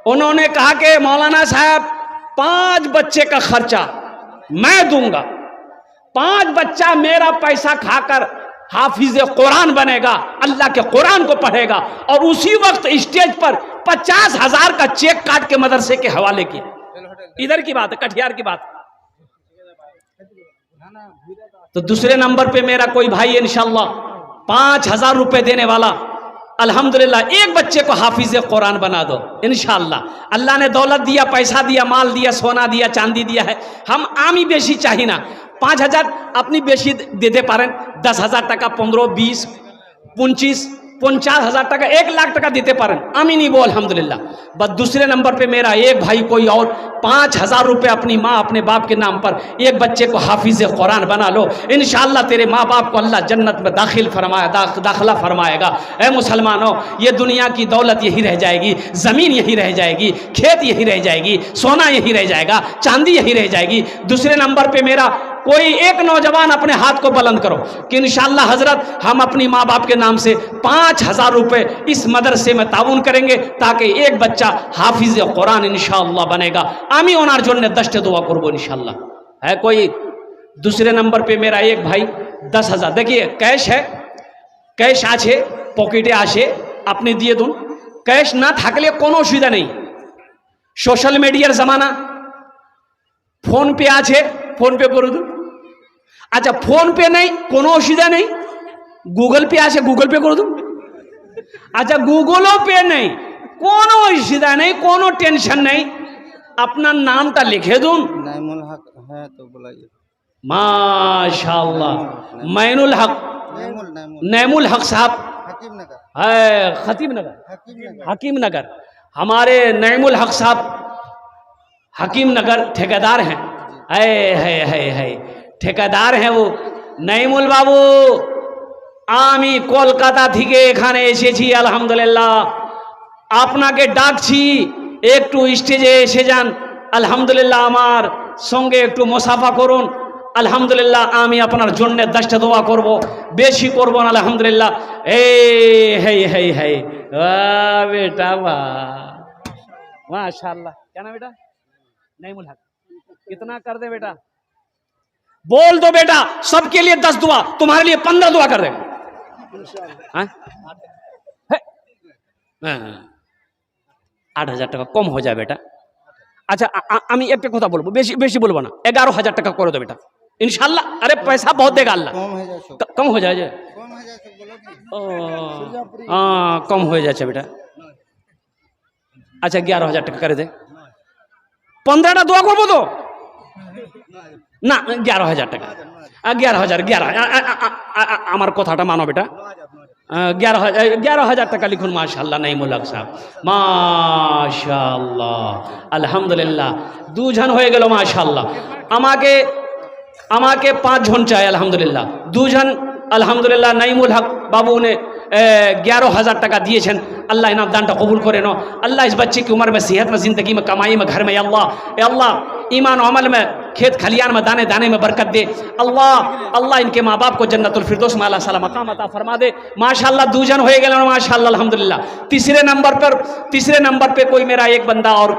उन्होंने कहा कि मौलाना साहब 5 बच्चे का खर्चा मैं दूंगा, 5 बच्चा मेरा पैसा खाकर हाफिज कुरान बनेगा, अल्लाह के कुरान को पढ़ेगा। और उसी वक्त स्टेज पर 50,000 का चेक काट के मदरसे के हवाले किया। इधर की बात है, कटिहार की बात। तो दूसरे नंबर पे मेरा कोई भाई है इंशाअल्लाह 5,000 रुपए देने वाला। अल्हम्दुलिल्लाह, एक बच्चे को हाफिज कुरान बना दो इंशाअल्लाह। अल्लाह ने दौलत दिया, पैसा दिया, माल दिया, सोना दिया, चांदी दिया है। हम आमी बेशी चाहिए ना, 5,000 अपनी बेशी देते पारें, 10,000 टका, 15, 20, 25, 50,000 टका, 1 लाख टका देते पारें। आमी नहीं बोल अल्हम्दुलिल्लाह। बस दूसरे नंबर पे मेरा एक भाई कोई और 5,000 रुपये अपनी माँ अपने बाप के नाम पर एक बच्चे को हाफिज कुरान बना लो। इंशाअल्लाह तेरे माँ बाप को अल्लाह जन्नत में दाखिला फरमाएगा। ऐ मुसलमानों, ये दुनिया की दौलत यही रह जाएगी, ज़मीन यही रह जाएगी, खेत यही रह जाएगी, सोना यही रह जाएगा, चांदी यही रह जाएगी। दूसरे नंबर पे मेरा कोई एक नौजवान अपने हाथ को बुलंद करो कि इंशाअल्लाह हजरत हम अपनी माँ बाप के नाम से 5,000 रुपये इस मदरसे में ताउन करेंगे ताकि एक बच्चा हाफिज कुरान इंशाअल्लाह बनेगा। आमी ओनार जोड़ने 10 दुआ करबो इंशाअल्लाह। है कोई? दूसरे नंबर पे मेरा एक भाई 10,000, देखिए कैश है, कैश आछे पॉकेटे आसे अपने दिए दून, कैश ना थाकले कोनो असुविधा नहीं। सोशल मीडियार जमाना, फोन पे आछे फोन पे कर दूं। अच्छा फोन पे नहीं, कोनो असुविधा नहीं, गूगल पे आसे गूगल पे कर दूं। अच्छा गूगलों पे नहीं, कोनो असुविधा नहीं, कोनो टेंशन नहीं, अपना नामटा लिखे दूं। नैमुल हक है तो बुलाइए। माशाअल्लाह, मैनुल हक, नैमुल हक साहब, हकीम नगर है खतीब नगर, हकीम नगर। हमारे नैमुल हक साहब हकीम नगर ठेकेदार हैं। है ठेकेदार हैं वो। नईमुल बाबू आमी कोलकाता থেকে এখানে এসেছি আলহামদুলিল্লাহ। আপনাকে ডাকছি একটু স্টেজে এসে যান আলহামদুলিল্লাহ, আমার সঙ্গে একটু মুসাফা করুন আলহামদুলিল্লাহ। আমি আপনার জন্য 10টা দোয়া করব, বেশি করব না আলহামদুলিল্লাহ। এই वाह बेटा वाह, माशाअल्लाह। क्या नाम बेटा? नईमुल हक। कितना कर दे बेटा? बोल दो बेटा, सबके लिए 10 दुआ, तुम्हारे लिए 15 दुआ कर देगा। 8,000 টাকা কম হয়ে যায় বেটা। আচ্ছা আমি একটা কথা বলবো, বেশি বেশি বলবো না, 11,000 টাকা করে দো বেটা इंशाल्लाह। अरे पैसा बहुत देगा अल्लाह। कम हो जाए हाँ, कम हो जाए बेटा। अच्छा 11,000 টাকা করে দে। 15টা দোয়া করবো তো না? 11,000 টাকা, 11,000 আমার কথাটা মানো বেটা। 11,000 টাকা লিখুন মাশাআল্লাহ। নঈমুল হক সাহেব মাশাআল্লাহ আলহামদুলিল্লাহ, 2 জন হয়ে গেল মাশাআল্লাহ। আমাকে 5 জন চাই আলহামদুলিল্লাহ, 2 জন আলহামদুলিল্লাহ। নঈমুল হক बाबू ने 11,000 টাকা দিয়েছেন। अल्लाह इनाम दान कबूल करे नो। अल्लाह इस बच्चे की उम्र में, सेहत में, ज़िंदगी में, कमाई में, घर में, अल्लाह ईमान अमल में, खेत खलियान में, दाने दाने में बरकत दे। अल्लाह इनके माँ बाप को जन्नतुल फिरदौस में अल्लाह सला मकाम अता फरमा दे। माशाअल्लाह 2 जन हो गए माशाअल्लाह अल्हम्दुलिल्लाह। तीसरे नंबर पे कोई मेरा एक बंदा और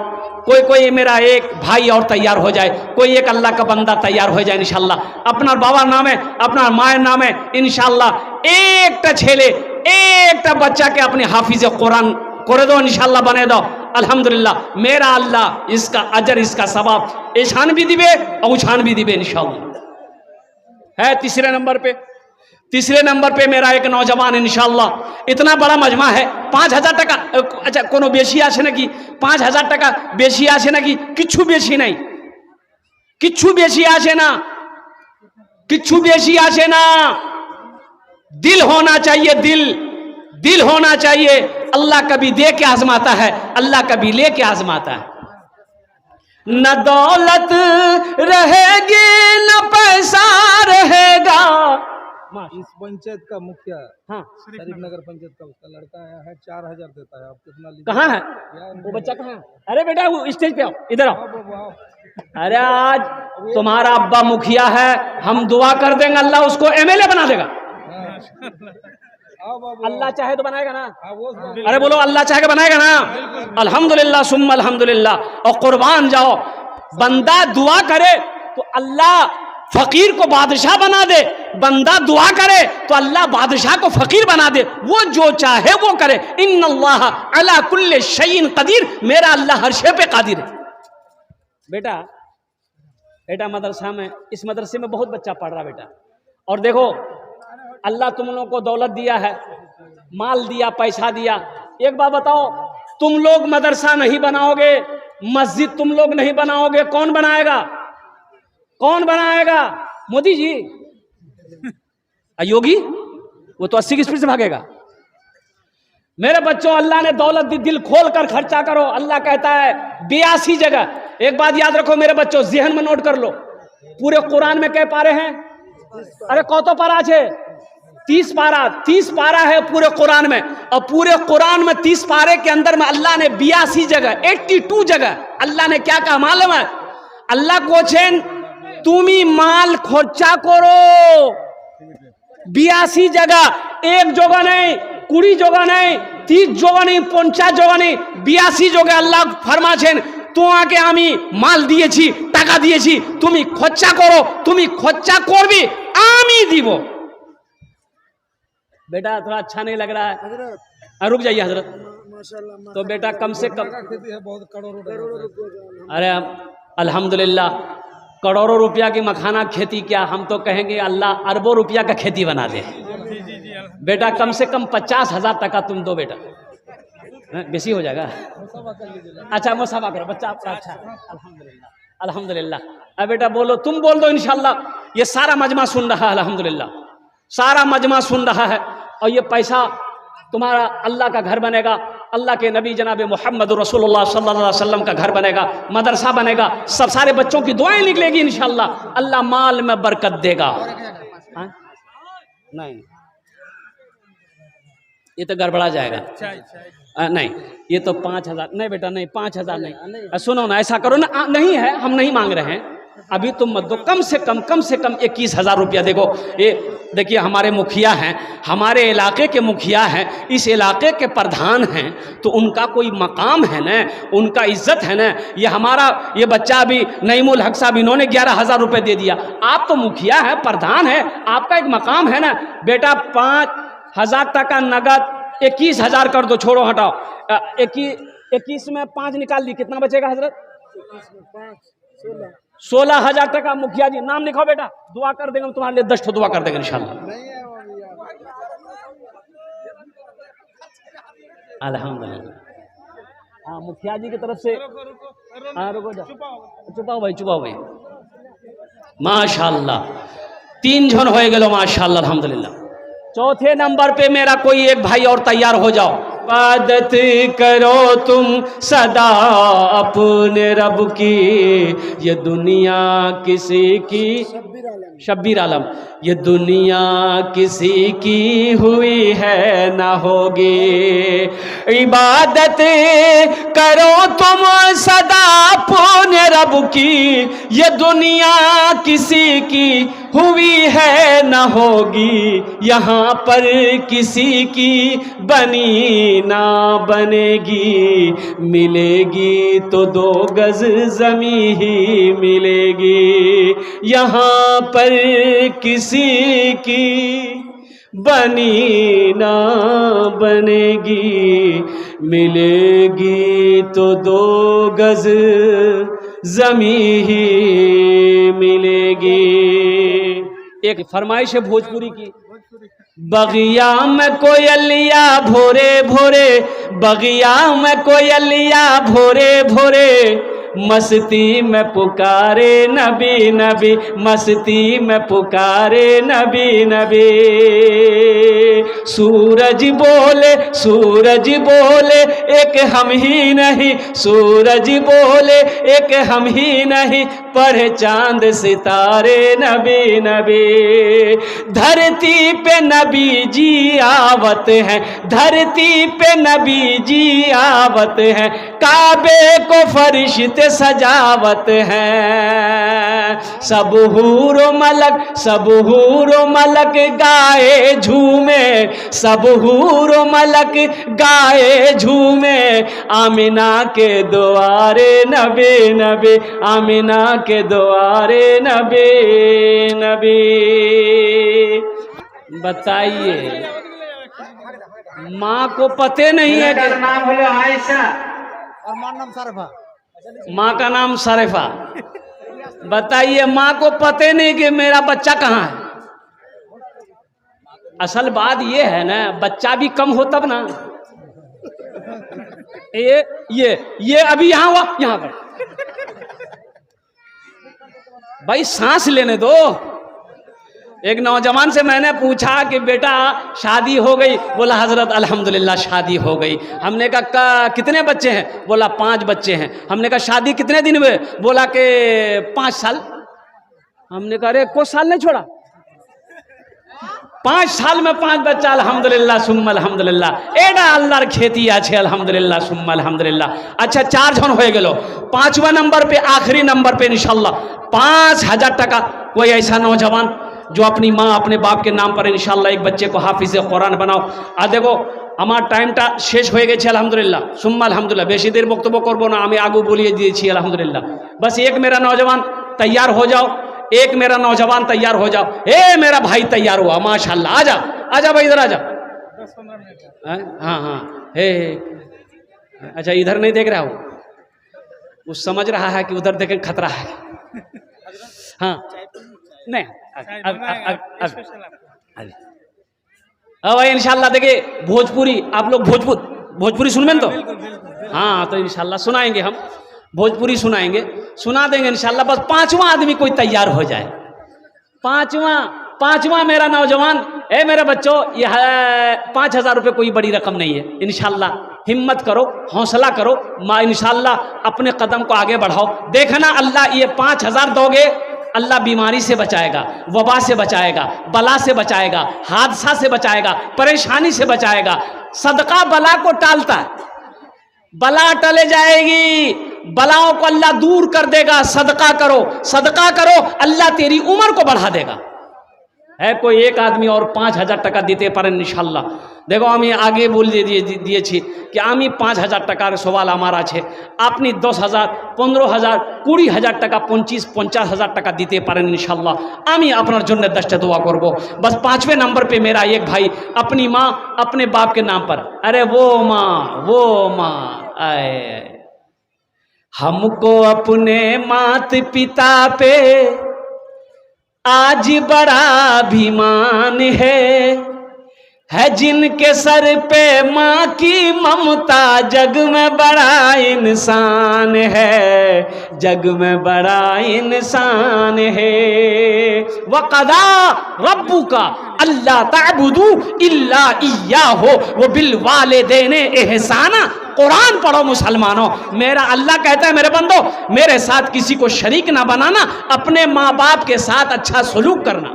कोई मेरा एक भाई और तैयार हो जाए, कोई एक अल्लाह का बंदा तैयार हो जाए इंशाअल्लाह। अपना बाबा नाम है, अपना मायर नाम है इंशाअल्लाह। एकटा छेले एकटा बच्चा के अपने हाफिज कुरान करे दो इंशाअल्लाह, बने दो अल्हम्दुलिल्लाह। मेरा अल्लाह इसका अजर, इसका सवाब ईशान भी दिबे और उछान भी दिबे इंशाअल्लाह। है तीसरे नंबर पे तीसरे नंबर पे मेरा एक नौजवान इंशाल्लाह, इतना बड़ा मजमा है, 5000 টাকা, अच्छा कोनो बेशी आसे ना कि 5000 টাকা बेशी आसे ना कि किच्छु बेशी नहीं, किच्छु बेशी आसे ना, किच्छु बेशी आसे ना, दिल होना चाहिए, दिल होना चाहिए। अल्लाह कभी दे के आजमाता है, अल्लाह कभी ले के आजमाता है। न दौलत रहेगी न पैसा रहेगा। इस पंचायत का मुखिया, हाँ, शरीफ नगर पंचायत का उसका लड़का आया है, 4000 देता है। आप कितना लीजिए? कहाँ है वो बच्चा, कहाँ है? अरे बेटा वो स्टेज पे आओ, इधर आओ। अरे आज तुम्हारा अब्बा मुखिया है, हम दुआ कर देंगे अल्लाह उसको एमएलए बना देगा। अल्लाह चाहे तो बनाएगा ना। अरे बोलो अल्लाह चाहे तो बनाएगा ना। अल्हम्दुलिल्लाह सुम्मा अल्हम्दुलिल्लाह। और कुर्बान जाओ, बंदा दुआ करे तो अल्लाह फकीर को बादशाह बना दे, बंदा दुआ करे तो अल्लाह बादशाह को फकीर बना दे। वो जो चाहे वो करे। इन्नल्लाह अला कुल्ले शैइन कदीर, मेरा अल्लाह हर शे पे कादिर है। बेटा बेटा मदरसा में, इस मदरसे में बहुत बच्चा पढ़ रहा बेटा। और देखो अल्लाह तुम लोगों को दौलत दिया है, माल दिया, पैसा दिया। एक बात बताओ, तुम लोग मदरसा नहीं बनाओगे, मस्जिद तुम लोग नहीं बनाओगे, कौन बनाएगा? कौन बनाएगा? मोदी जी? योगी? वो तो 80 की स्पीड से भागेगा। मेरे बच्चों, अल्लाह ने दौलत दी, दिल खोल कर खर्चा करो। अल्लाह कहता है 82 जगह। एक बात याद रखो मेरे बच्चों, जहन में नोट कर लो, पूरे कुरान में कै पारे हैं? अरे कौतो पारा छे? 30 पारा, 30 पारा है पूरे कुरान में। और पूरे कुरान में 30 पारे के अंदर में अल्लाह ने 82 जगह, 82 जगह अल्लाह ने क्या कहा मालूम है? अल्लाह कोचेन तुमी माल खर्चा करो 82 जगह, एक जगह नहीं, 20 जगह नहीं, 30 जगह नहीं, 50 जगह नहीं, 82 जगह अल्लाह फरमाছেন তোমাকে আমি মাল দিয়েছি, টাকা দিয়েছি, তুমি খরচা করো, তুমি খরচা করবে, আমি দিব। बेटा थोड़ा अच्छा नहीं लग रहा है? रुक जाइए हजरत। तो बेटा कम से कम खेती है बहुत, करोड़ों। अरे अल्हम्दुलिल्लाह, करोड़ों रुपया की मखाना खेती क्या, हम तो कहेंगे अल्लाह अरबों रुपया का खेती बना दे। बेटा कम से कम 50,000 टका तुम दो बेटा, बेसी हो जाएगा। अच्छा मुसाफा करो, बच्चा आपका अच्छा है, अल्हम्दुलिल्लाह अल्हम्दुलिल्लाह। अब बेटा बोलो, तुम बोल दो इंशाल्लाह। ये सारा मजमा सुन रहा है, अल्हम्दुलिल्लाह सारा मजमा सुन रहा है। और ये पैसा तुम्हारा अल्लाह का घर बनेगा, अल्लाह के नबी जनाब मोहम्मद रसूलुल्लाह सल्लल्लाहु अलैहि वसल्लम का घर बनेगा, मदरसा बनेगा, सब सारे बच्चों की दुआएं निकलेगी इंशाल्लाह। अल्लाह माल में बरकत देगा। नहीं ये तो गड़बड़ा जाएगा। नहीं ये तो 5000 नहीं बेटा, नहीं 5000 नहीं। सुनो ना, ऐसा करो ना, नहीं है, हम नहीं मांग रहे हैं अभी, तुम मत दो। कम से कम 21,000 रुपया देखो। ये देखिए हमारे मुखिया हैं, हमारे इलाके के मुखिया हैं, इस इलाके के प्रधान हैं, तो उनका कोई मकाम है ना, उनका इज्जत है ना। ये हमारा ये बच्चा भी नईमुल हक साहब, इन्होंने 11,000 रुपये दे दिया। आप तो मुखिया है, प्रधान है, आपका एक मकाम है ना। बेटा 5,000 टका नगद, 21,000 कर दो, छोड़ो हटाओ। 21 में 5 निकाल दी, कितना बचेगा हजरत? 16,000 टका। मुखिया जी नाम लिखो बेटा, दुआ कर देंगे तुम्हारे लिए, 10 दुआ कर देंगे इंशाल्लाह। अल्हम्दुलिल्लाह। हाँ मुखिया जी की तरफ से। हाँ रुको जाओ, चुपाओ भाई, चुपाओ भाई। माशाल्लाह 3 जन हो गए, माशाल्लाह अल्हम्दुलिल्लाह। चौथे नंबर पे मेरा कोई एक भाई और तैयार हो जाओ। इबादत करो तुम सदा अपने रब की, ये दुनिया किसी की, शब्बीर आलम, ये दुनिया किसी की हुई है ना होगी। इबादत करो तुम सदा अपने रब की, ये दुनिया किसी की हुई है ना होगी। यहाँ पर किसी की बनी ना बनेगी, मिलेगी तो 2 गज जमी ही मिलेगी। यहाँ पर किसी की बनी ना बनेगी, मिलेगी तो 2 गज जमी ही मिलेगी। एक फरमाइश है भोजपुरी की, बगिया में कोयलिया भोरे भोरे, बगिया में कोयलिया भोरे भोरे, मस्ती में पुकारे नबी नबी, मस्ती में पुकारे नबी नबी। सूरज बोले, सूरज बोले एक हम ही नहीं, सूरज बोले एक हम ही नहीं, पर चांद सितारे नबी नबी। धरती पे नबी जी आवत हैं, धरती पे नबी जी आवत हैं, काबे को फरिश्ते सजावत हैं। सब हूर मलक, सब हूर मलक गाए झूमे, सब हूर मलक गाए झूमे, आमिना के द्वारे नबी नबी, आमिना के द्वारे नबी नबी। बताइए, माँ को पते नहीं है कि नाम बोलो आयशा और मां नाम सरफा। माँ का नाम शरीफा। बताइए, माँ को पते नहीं कि मेरा बच्चा कहाँ है। असल बात ये है ना, बच्चा भी कम हो तब ना। ये अभी यहाँ हुआ, यहाँ पर भाई सांस लेने दो। एक नौजवान से मैंने पूछा कि बेटा शादी हो गई? बोला हजरत अल्हम्दुलिल्लाह शादी हो गई। हमने कहा कितने बच्चे हैं? बोला 5 बच्चे हैं। हमने कहा शादी कितने दिन हुए? बोला कि 5 साल। हमने कहा अरे कोई साल नहीं छोड़ा? 5 साल में 5 बच्चा। अल्हम्दुलिल्लाह सुम्मा अल्हम्दुलिल्लाह। एडा अल्लाहर खेती आछे अल्हम्दुलिल्लाह सुम्मा अल्हम्दुलिल्लाह। अच्छा 4 जन हो गेलो। 5वां नंबर पे, आखिरी नंबर पे इंशाल्लाह 5000 टका। कोई ऐसा नौजवान जो अपनी माँ अपने बाप के नाम पर इंशाल्लाह एक बच्चे को हाफिज कुरान बनाओ। आ देखो আমার টাইমটা শেষ হয়ে গেছে আলহামদুলিল্লাহ সুম্মা আলহামদুলিল্লাহ। বেশি দের বক্তব্য করবো না, আমি আগু বলিয়ে দিয়েছি আলহামদুলিল্লাহ। बस एक मेरा नौजवान तैयार हो जाओ, एक मेरा नौजवान तैयार हो जाओ। ए मेरा भाई तैयार हुआ माशाल्लाह। आजा आजा भाई इधर आजा। 10-15 मिनट हाँ हाँ हे अच्छा इधर नहीं देख रहा हो, वो समझ रहा है कि उधर देखे खतरा है। हाँ नहीं अब भाई इंशाल्लाह देखिए भोजपुरी, आप लोग भोजपुरी सुनबें तो? हाँ तो इंशाल्लाह सुनाएंगे, हम भोजपुरी सुनाएंगे, सुना देंगे इंशाल्लाह। बस 5वां आदमी कोई तैयार हो जाए। 5वां मेरा नौजवान। ए मेरे बच्चों, यह 5000 रुपये कोई बड़ी रकम नहीं है। इंशाल्लाह हिम्मत करो, हौसला करो, माँ इंशाल्लाह अपने कदम को आगे बढ़ाओ। देखना अल्लाह ये 5000 दोगे, अल्लाह बीमारी से बचाएगा, वबा से बचाएगा, बला से बचाएगा, हादसा से बचाएगा, परेशानी से बचाएगा। सदका बला को टालता है, बला टले जाएगी, बलाओं को अल्लाह दूर कर देगा। सदका करो, सदका करो, अल्लाह तेरी उम्र को बढ़ा देगा। है कोई एक आदमी और 5000 টাকা দিতে পারেন ইনশাআল্লাহ। দেখো আমি আগে বলে দিয়েছি कि আমি 5000 টাকার সওয়াল আমার আছে। আপনি 10000, 15000, 20000 টাকা, 25-50,000 টাকা দিতে পারেন ইনশাআল্লাহ। আমি আপনার জন্য 10টা দোয়া করব। बस 5वें नंबर पे मेरा एक भाई अपनी माँ अपने बाप के नाम पर, अरे वो माँ आए, हमको अपने मात पिता पे आज बड़ा अभिमान है जिनके सर पे माँ की ममता, जग में बड़ा इंसान है, जग में बड़ा इंसान है। वक़दा रब्बुका अल्ला ताबुदू इल्ला इय्याहु व बिल वालिदैनि एहसाना। कुरान पढ़ो मुसलमानों। मेरा अल्लाह कहता है मेरे बंदो, मेरे साथ किसी को शरीक ना बनाना, अपने माँ बाप के साथ अच्छा सलूक करना।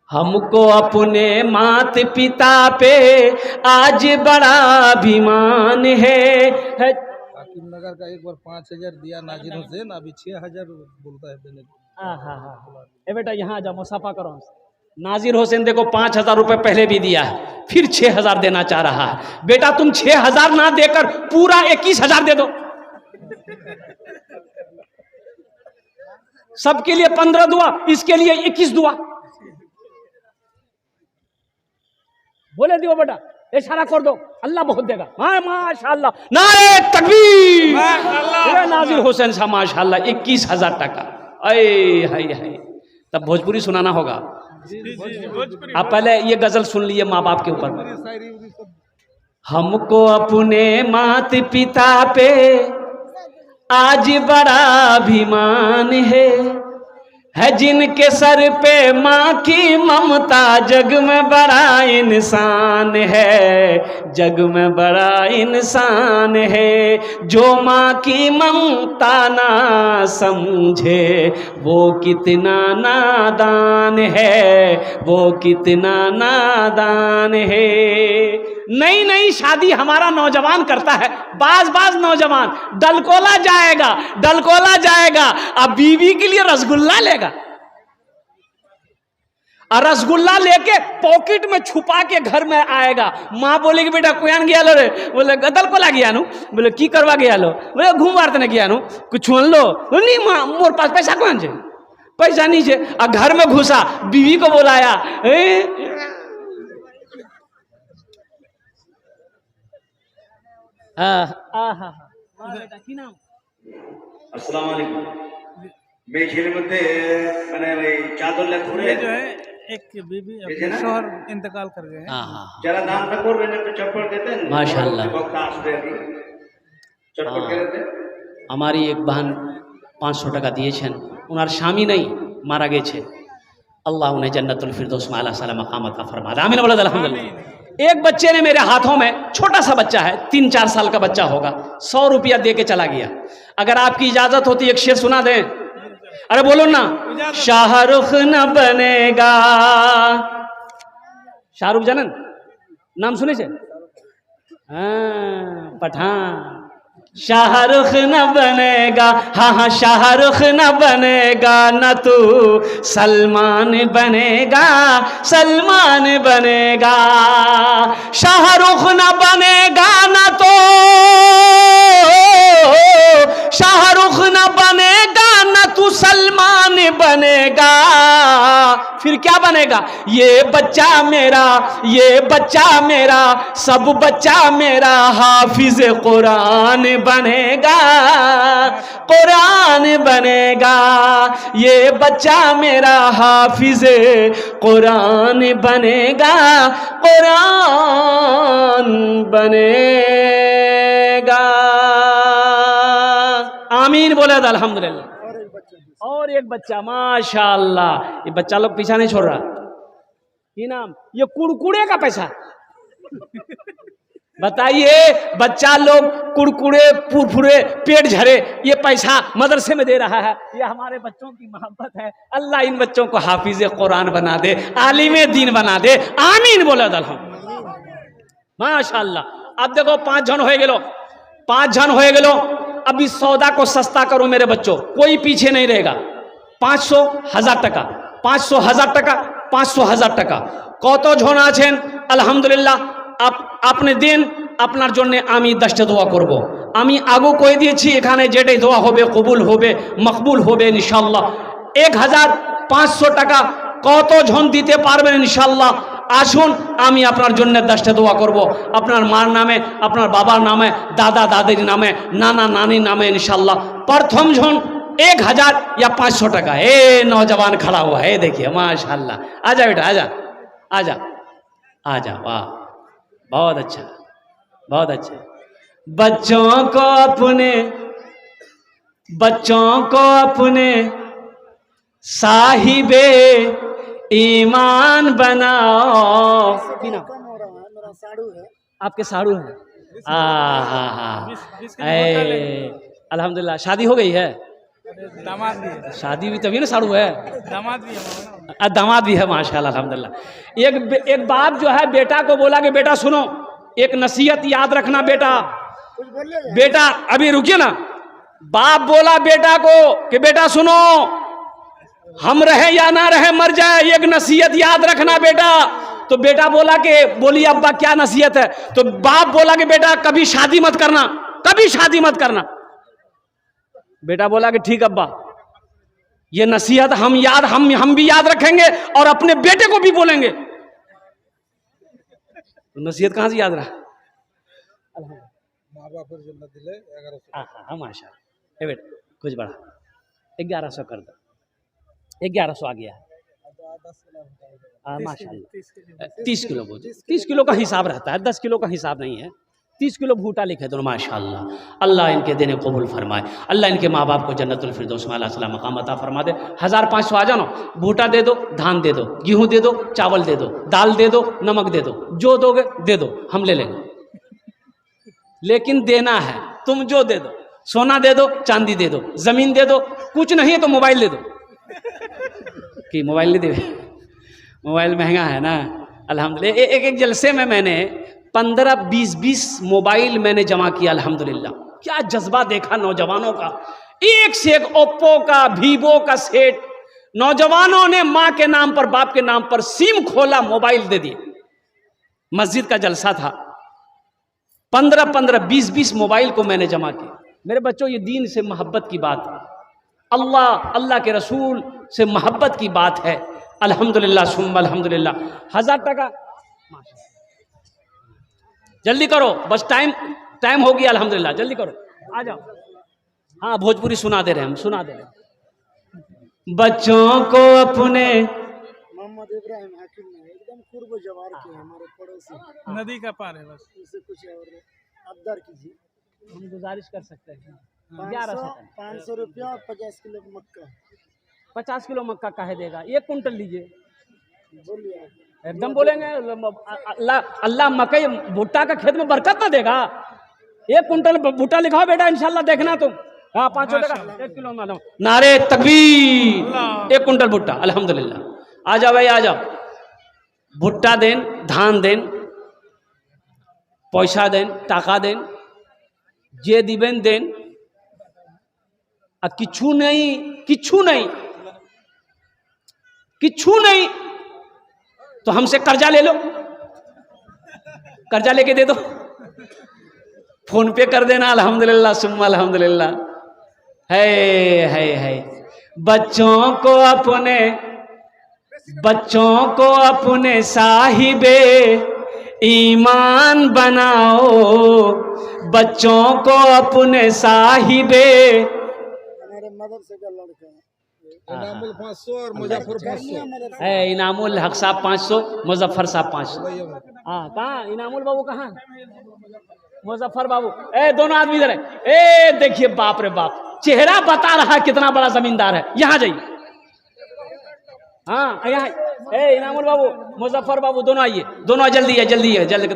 हमको अपने मात पिता पे आज बड़ा अभिमान है। हाकिम नगर का एक बार 5000 दिया नाजिर हुसैन, अभी 6000 बोलता है देने को। ए बेटा यहाँ आ जाओ, मुसाफा करो। नाजिर हुसैन देखो 5000 रुपये पहले भी दिया है, फिर 6000 देना चाह रहा है। बेटा तुम 6000 ना देकर पूरा 21000 दे दो। सबके लिए 15 दुआ, इसके लिए 21 दुआ। बोले दियो बेटा, इशारा कर दो, अल्लाह बहुत देगा। हाँ माशाल्लाह, नारे तकबीर। नाजिर हुसैन साहब माशाल्लाह 21000 টাকা। अय हाय हाय, तब भोजपुरी सुनाना होगा। भोजपुरी आप पहले ये गजल सुन लिए माँ बाप के ऊपर। शायरी उरी सब हमको अपने मात पिता पे आज बड़ा अभिमान है जिनके सर पे माँ की ममता, जग में बड़ा इंसान है, जग में बड़ा इंसान है। जो माँ की ममता ना समझे वो कितना नादान है, वो कितना नादान है। नई नई शादी हमारा नौजवान करता है, बाज बाज नौजवान डलकोला जाएगा, डलकोला जाएगा, अब बीवी के लिए रसगुल्ला लेगा और रसगुल्ला लेके पॉकेट में छुपा के घर में आएगा। माँ बोलेगी बेटा कुयान गया लो रे, बोले दलकोला गया नु, बोले की करवा गया लो, बोले घूम वार्तने गया नु, कुछ छुन लो, नहीं माँ मोर पास पैसा कौन छे, पैसा नहीं छे। और घर में घुसा, बीवी को बुलाया, আসসালামু আলাইকুম মেয়ের মধ্যে মানে ওই চাদর লেখ ধরে ये जो है एक बीबी अपने शोहर इंतकाल कर गए हैं। যারা দানটা করবেন একটু চটপট দেন माशाल्लाह। বক্তা আসবে আর কি চটপট করে দেন। हमारी एक बहन 500 টাকা দিয়েছেন, ওনার স্বামী নেই, মারা গেছে। अल्लाह उन्हें जन्नतुल फिरदौस में आला साला मकाम अता फरमाए, आमीन बोला अल्हम्दुलिल्लाह। एक बच्चे ने मेरे हाथों में, छोटा सा बच्चा है, 3-4 साल का बच्चा होगा, 100 रुपया दे के चला गया। अगर आपकी इजाजत होती एक शेर सुना दें। अरे बोलो ना, शाहरुख न बनेगा, शाहरुख जानन नाम सुने छे? हाँ, पठान। शाहरुख न बनेगा, हाँ हाँ शाहरुख न बनेगा, न तू सलमान बनेगा, सलमान बनेगा। शाहरुख न बनेगा न तो शाहरुख न बनेगा, न तू सलमान बनेगा, फिर क्या बनेगा? ये बच्चा मेरा, ये बच्चा मेरा, सब बच्चा मेरा हाफिज कुरान बनेगा, कुरान बनेगा। ये बच्चा मेरा हाफिज कुरान बनेगा, कुरान बनेगा। आमीन बोले तो अल्हम्दुलिल्लाह। और एक बच्चा माशाअल्लाह, ये बच्चा लोग पीछा नहीं छोड़ रहा। ये नाम, ये कुड़कुड़े का पैसा बताइए, बच्चा लोग कुड़कुड़े फुरफुरे पेट झरे ये पैसा मदरसे में दे रहा है। ये हमारे बच्चों की मोहब्बत है। अल्लाह इन बच्चों को हाफिज कुरान बना दे, आलिम दीन बना दे, आमीन बोले अल्हम्दुलिल्लाह। माशाअल्लाह। अब देखो 5 जन हो गेलो, 5 जन हो गेलो। अब इस सौदा को सस्ता करो मेरे बच्चों, कोई पीछे नहीं रहेगा। 500 1000 টাকা, 500 1000 টাকা, 500 1000 টাকা। কত জন আছেন আলহামদুলিল্লাহ, আপনি দিন, আপনার জন্য আমি 10টা দোয়া করব। আমি আগেও কয়ে দিয়েছি এখানে যেটাই দোয়া হবে কবুল হবে, মকবুল হবে ইনশাআল্লাহ। 1500 টাকা কত জন দিতে পারবেন ইনশাআল্লাহ? আসুন, আমি আপনার জন্য 10টা দোয়া করব, আপনার মার নামে, আপনার বাবার নামে, দাদা দাদির নামে, নানা নানির নামে ইনশাআল্লাহ। प्रथम জন 1000 या 500 টাকা। ए नौजवान खड़ा हुआ है, देखिए माशाल्लाह। आजा बेटा, आजा आजा आजा, वाह बहुत अच्छा, बहुत अच्छा। बच्चों को अपने, बच्चों को अपने साहिबे ईमान बनाओ। आपके साड़ू है? अल्हम्दुलिल्लाह। शादी हो गई है? दामाद भी है, शादी भी तभी ना साड़ू है, दामाद भी है। दामाद भी है माशाल्लाह अल्हम्दुलिल्लाह। एक बाप जो है बेटा को बोला कि बेटा सुनो, एक नसीहत याद रखना बेटा। बेटा अभी रुकिए ना। बाप बोला बेटा को कि बेटा सुनो, हम रहे या ना रहे मर जाए, एक नसीहत याद रखना बेटा। तो बेटा बोला कि बोली अब्बा क्या नसीहत है? तो बाप बोला कि बेटा कभी शादी मत करना, कभी शादी मत करना। बेटा बोला कि ठीक अब्बा, ये नसीहत हम भी याद रखेंगे और अपने बेटे को भी बोलेंगे। तो नसीहत कहां से याद रहा? माँ बाप जन्नत दिले 1100। हाँ माशाल्लाह। बेटा कुछ बढ़ा, 1100 कर दो, 1100 आ गया। माशाल्लाह 30 किलो बोझ, 30 किलो का हिसाब रहता है, 10 किलो का हिसाब नहीं है। 30 किलो भूटा लिखे दोनों माशाल्लाह। अल्लाह इनके देने कबूल फरमाए, अल्लाह इनके माँ बाप को जन्नतुल फिरदौस में अल्लाह सलाम मकाम अता फरमा दे। 1500 आ जाओ, भूटा दे दो, धान दे दो, गेहूँ दे दो, चावल दे दो, दाल दे दो, नमक दे दो, जो दोगे दे दो, हम ले लेंगे। लेकिन देना है, तुम जो दे दो, सोना दे दो, चांदी दे दो, जमीन दे दो, कुछ नहीं है तो मोबाइल दे दो। कि मोबाइल नहीं दे, मोबाइल महंगा है ना। अल्हम्दुलिल्लाह एक जलसे में मैंने 15-20 मोबाइल मैंने जमा किया अल्हम्दुलिल्लाह। क्या जज्बा देखा नौजवानों का, एक से एक ओप्पो का, वीवो का सेट। नौजवानों ने माँ के नाम पर, बाप के नाम पर सिम खोला, मोबाइल दे दिए। मस्जिद का जलसा था, 15-15, 20-20 मोबाइल को मैंने जमा किया। मेरे बच्चों, ये दीन से मोहब्बत की बात है, अल्लाह के रसूल से मोहब्बत की बात है। अल्हम्दुलिल्लाह सुम्मा अल्हम्दुलिल्लाह। 1000 टका, जल्दी करो, बस टाइम हो गया। अल्हम्दुलिल्लाह जल्दी करो, आ जाओ। हाँ, भोजपुरी सुना दे रहे हैं, हम सुना दे रहे हैं। बच्चों को अपने मोहम्मद इब्राहिम हाकिम ने एकदम कुर्ब जवार के हमारे पड़ोसी, नदी का पार है बस। उसे कुछ और अब्दर कीजिए। हम गुजारिश कर सकते हैं 500 रुपया और 50 किलो मक्का। 50 किलो मक्का काहे देगा, 1 कुंटल लीजिए। बोलिए, एकदम बोलेंगे अल्लाह मकई भुट्टा का खेत में बरकत ना देगा। 1 कुंटल भुट्टा लिखाओ बेटा, इंशाल्लाह देखना तुम। हाँ, 500 टका 1 किलो मालूम। नारे तकबीर, 1 कुंटल भुट्टा अल्हम्दुलिल्लाह। आ जाओ भाई, आ जाओ। भुट्टा देन, धान देन, पैसा देन, टाका देन, जे दिबेन देन। किच्छू नहीं, किच्छू नहीं, किच्छू नहीं तो हमसे कर्जा ले लो, कर्जा लेके दे दो, फोन पे कर देना। अल्हम्दुलिल्लाह सुम्मा अल्हम्दुलिल्लाह। है बच्चों को अपने साहिबे ईमान बनाओ, बच्चों को अपने साहिबे। हमारे मदरसे का लड़का इनामुल 500 और मुजफ्फर 500 है। इनामुल हक साहब 500, मुजफ्फर साहब 500। हाँ, कहाँ इनामुल बाबू, कहाँ मुजफ्फर बाबू? दोनों आदमी इधर है। देखिए, बाप रे बाप, चेहरा बता रहा है कितना बड़ा जमींदार है। यहाँ जाइए, हाँ यहाँ। इनामुल बाबू, मुजफ्फर बाबू, दोनों आइए, दोनों जल्दी है, जल्दी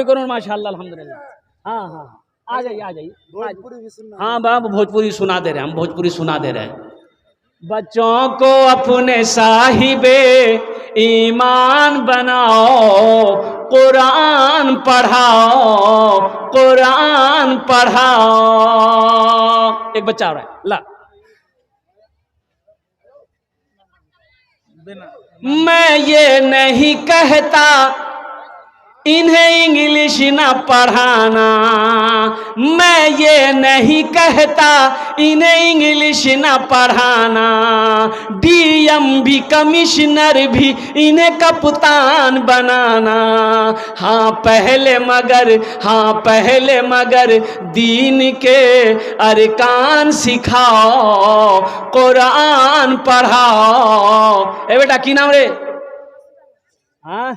करो माशाल्लाह अल्हम्दुलिल्लाह। हाँ, आ जाइए। भोजपुरी भी सुनना। हाँ बाबू, भोजपुरी सुना दे रहे हैं, हम भोजपुरी सुना दे रहे हैं। बच्चों को अपने साहिबे ईमान बनाओ, कुरान पढ़ाओ, कुरान पढ़ाओ। एक बच्चा आ रहा है, ला। मैं ये नहीं कहता इन्हें इंग्लिश ना पढ़ाना, मैं ये नहीं कहता इन्हें इंग्लिश ना पढ़ाना। डीएम भी, कमिश्नर भी, इन्हें कप्तान बनाना। हाँ पहले मगर दीन के अरकान सिखाओ, कुरान पढ़ाओ। ए बेटा, की नाम रे? हाँ,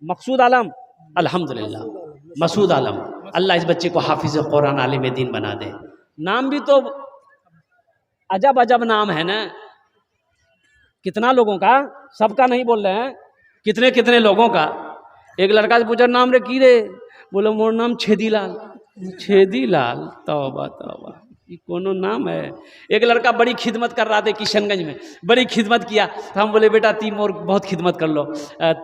मकसूद आलम। अल्हम्दुलिल्लाह, मसूद आलम। अल्लाह इस बच्चे को हाफिज कुरान आलिम दीन बना दे। नाम भी तो अजब अजब नाम है ना। कितना लोगों का, सबका नहीं बोल रहे हैं, कितने कितने लोगों का। एक लड़का से पूछा, नाम रे की रे? बोलो मोर नाम छेदीलाल। छेदीलाल, तौबा तौबा, ये कोनो नाम है? एक लड़का बड़ी खिदमत कर रहा था किशनगंज में, बड़ी खिदमत किया। तो हम बोले, बेटा ती मोर बहुत खिदमत कर लो,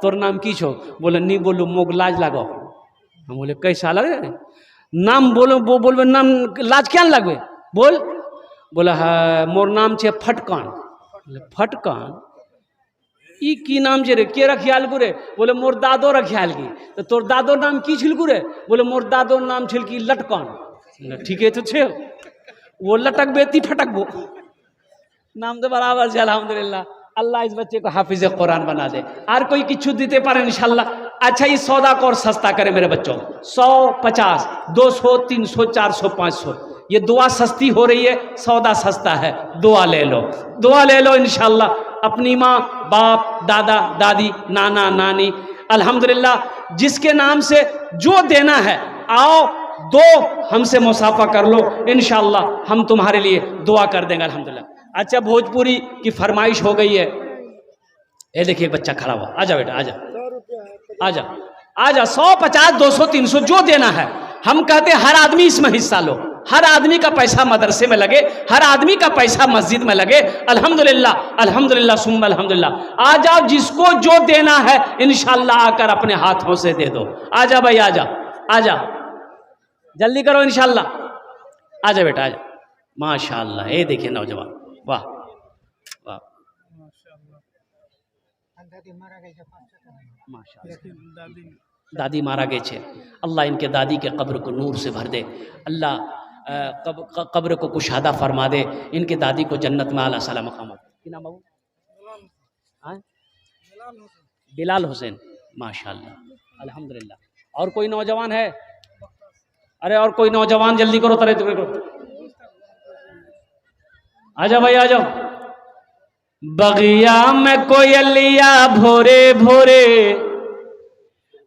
तोर नाम की छो? बोले नहीं बोलो, मोग लाज लागो। हम बोले कैसा लगे नाम? बोलो वो बोलबे नाम लाज क्या लगबे? बोला है मोर नाम छे फटकान। बोले फटकान, ई की नाम छे रे? के रखियाल गुरे? बोले मोर दादो रखियाल की। तो तोर दादो नाम की छिल गुरे? बोले मोर दादो नाम छिल की लटकान। ठीक है, तो छे वो लटक बेती फटक वो नाम तो बराबर से। अल्हम्दुलिल्लाह, अल्लाह इस बच्चे को हाफिज कुरान बना दे। और कोई किच्छु दीते पारे इंशाल्लाह। अच्छा, ये सौदा को और सस्ता करे मेरे बच्चों। 100, 50, 200, 300, 400, 500 ये दुआ सस्ती हो रही है, सौदा सस्ता है, दुआ ले लो, दुआ ले लो इंशाल्लाह। अपनी माँ बाप दादा दादी नाना नानी अल्हम्दुलिल्लाह जिसके नाम से जो देना है आओ दो, हमसे मुसाफा कर लो, इंशाल्लाह हम तुम्हारे लिए दुआ कर देंगे अल्हम्दुलिल्लाह। अच्छा भोजपुरी की फरमाइश हो गई है, ये देखिए एक बच्चा खड़ा हुआ, आजा बेटा आजा आजा आजा, 100 50 200 300 जो देना है। हम कहते हैं हर आदमी इसमें हिस्सा लो, हर आदमी का पैसा मदरसे में लगे, हर आदमी का पैसा मस्जिद में लगे। अल्हम्दुलिल्लाह अल्हम्दुलिल्लाह सुम्मा अल्हम्दुलिल्लाह। आ जाओ, जिसको जो देना है इंशाल्लाह आकर अपने हाथों से दे दो। आजा भाई आजा आजा, जल्दी करो इंशाल्लाह। आजा बेटा आजा, माशाअल्लाह। ये देखिए नौजवान, वाह वाह माशाअल्लाह। दादी मारा गए छे, अल्लाह इनके दादी के कब्र को नूर से भर दे, अल्लाह कब्र को कुशादा फरमा दे, इनके दादी को जन्नत में आला साला मकाम। क्या नाम बाबू? बिलाल हुसैन, माशाअल्लाह अल्हम्दुलिल्लाह। और कोई नौजवान है? अरे और कोई नौजवान जल्दी करो, तरह करो, आजा भाई आ जाओ। बगिया में कोयलिया भोरे भोरे,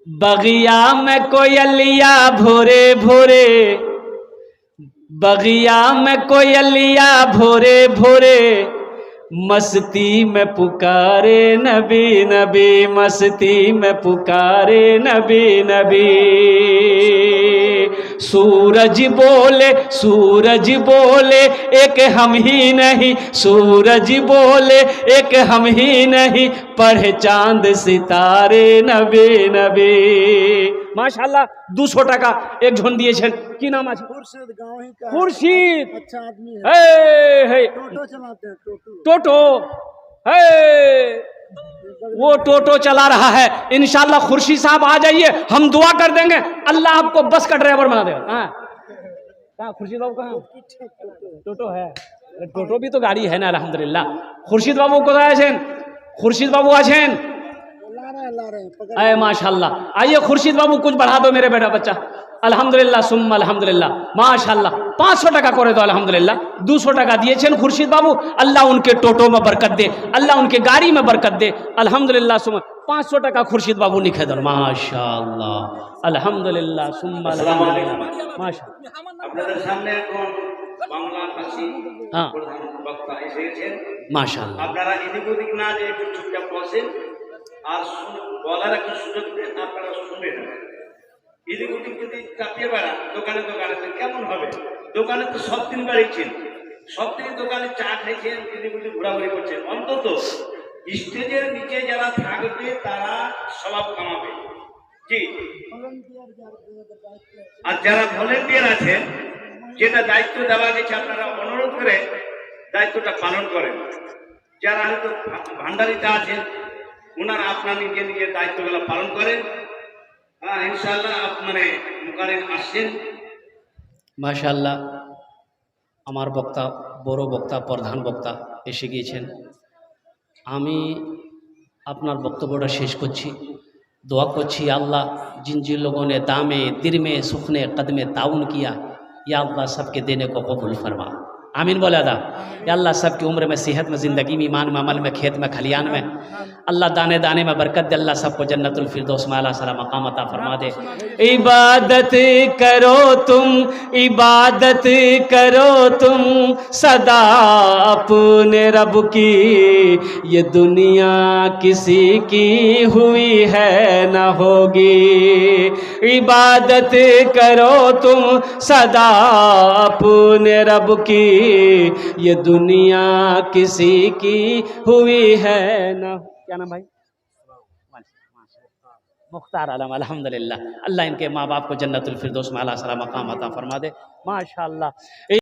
बगिया में कोयलिया भोरे भोरे, बगिया में कोयलिया भोरे भोरे, मस्ती में पुकारे नबी नबी, मस्ती में पुकारे नबी नबी। सूरज बोले सूरज बोले एक हम ही नहीं, सूरज बोले एक हम ही नहीं, पढ़े चांद सितारे नबी नबी। माशाल्लाह 200 টাকা एक झोन दिए। की नाम আছে? खुर्शीद, गाँव ही का खुर्शीद, अच्छा आदमी है, टोटो चलाते हैं, टोटो है, वो टोटो चला रहा है। इंशाल्लाह खुर्शीद साहब आ जाइए, हम दुआ कर देंगे, अल्लाह आपको बस का ड्राइवर बना देगा। कहाँ खुर्शीद बाबू? कहाँ टोटो है? टोटो भी तो गाड़ी है ना अल्हम्दुलिल्लाह। खुर्शीद बाबू को खुर्शीद बाबू आছেন? ला रहे हैं, अरे माशाल्लाह। आइए खुर्शीद बाबू कुछ बढ़ा दो मेरे बेटा बच्चा। अल्हम्दुलिल्लाह सुम्मा अल्हम्दुलिल्लाह, माशाल्लाह। 500 টাকা করে दो अल्हम्दुलिल्लाह। 200 টাকা दिए खुर्शीद बाबू, अल्लाह उनके टोटो में बरकत दे, अल्लाह उनके गाड़ी में बरकत दे अल्हम्दुलिल्लाह सुम्मा। 500 টাকা खुर्शीद बाबू निखे दो, माशाल्लाह अल्हम्दुलिल्लाह सुम्मा अल्हम्दुलिल्लाह माशाल्लाह। আপনাদের সামনে এখন বাংলা ভাষী হ্যাঁ প্রধান বক্তা এসে গেছেন, মাশাআল্লাহ। আপনারা এদিক ওদিক না যে একটু চুপচাপ বসেন আর বলার একটা সুযোগ দেন, আপনারা শুনবেন। এদিক ওদিক যদি চাপিয়ে বেড়ান দোকানে দোকানে তো কেমন হবে? দোকানে তো সব দিন বেড়েছেন, সব দিন দোকানে চা খাইছেন, এদিক ওদিক ঘোরাঘুরি করছেন। অন্তত স্টেজের নিচে যারা থাকবে তারা স্বভাব কামাবে, জি। আর যারা ভলেন্টিয়ার আছেন, যেটা দায়িত্ব দেওয়া গেছে আপনারা অনুরোধ করে দায়িত্বটা পালন করেন। যারা হয়তো ভান্ডারিতে আছেন ওনারা আপনার নিজের নিজের দায়িত্বগুলো পালন করেন। হ্যাঁ ইনশাআল্লাহ আপনারা মুকারিন আসেন। মাশাআল্লাহ। আমার বক্তা বড় বক্তা প্রধান বক্তা এসে গিয়েছেন। আমি আপনার বক্তব্যটা শেষ করছি, দোয়া করছি अल्लाह जिन जिन लोगों ने दामे दिल में सुखने कदमे ताउन किया, या अल्लाह सबके देने को कबूल फरमा। आमीन बोला था। या अल्लाह सबकी उम्र में सेहत में ज़िंदगी में ईमान में अमल में खेत में खलियान में अल्लाह दाने दाने में बरकत दे। अल्लाह सबको जन्नतुल फिरदौस में आला सला मकाम अता फरमा दे। इबादत करो तुम, इबादत करो तुम सदा अपने रब की, ये दुनिया किसी की हुई है न होगी। इबादत करो तुम सदा अपने रब की, ये दुनिया किसी की हुई है ना। क्या नाम भाई? मुख्तार आलम अल्हम्दुलिल्लाह। अल्लाह इनके माँ बाप को जन्नतुल फिरदौस में आला सला मकाम अता फरमा दे। माशाअल्लाह।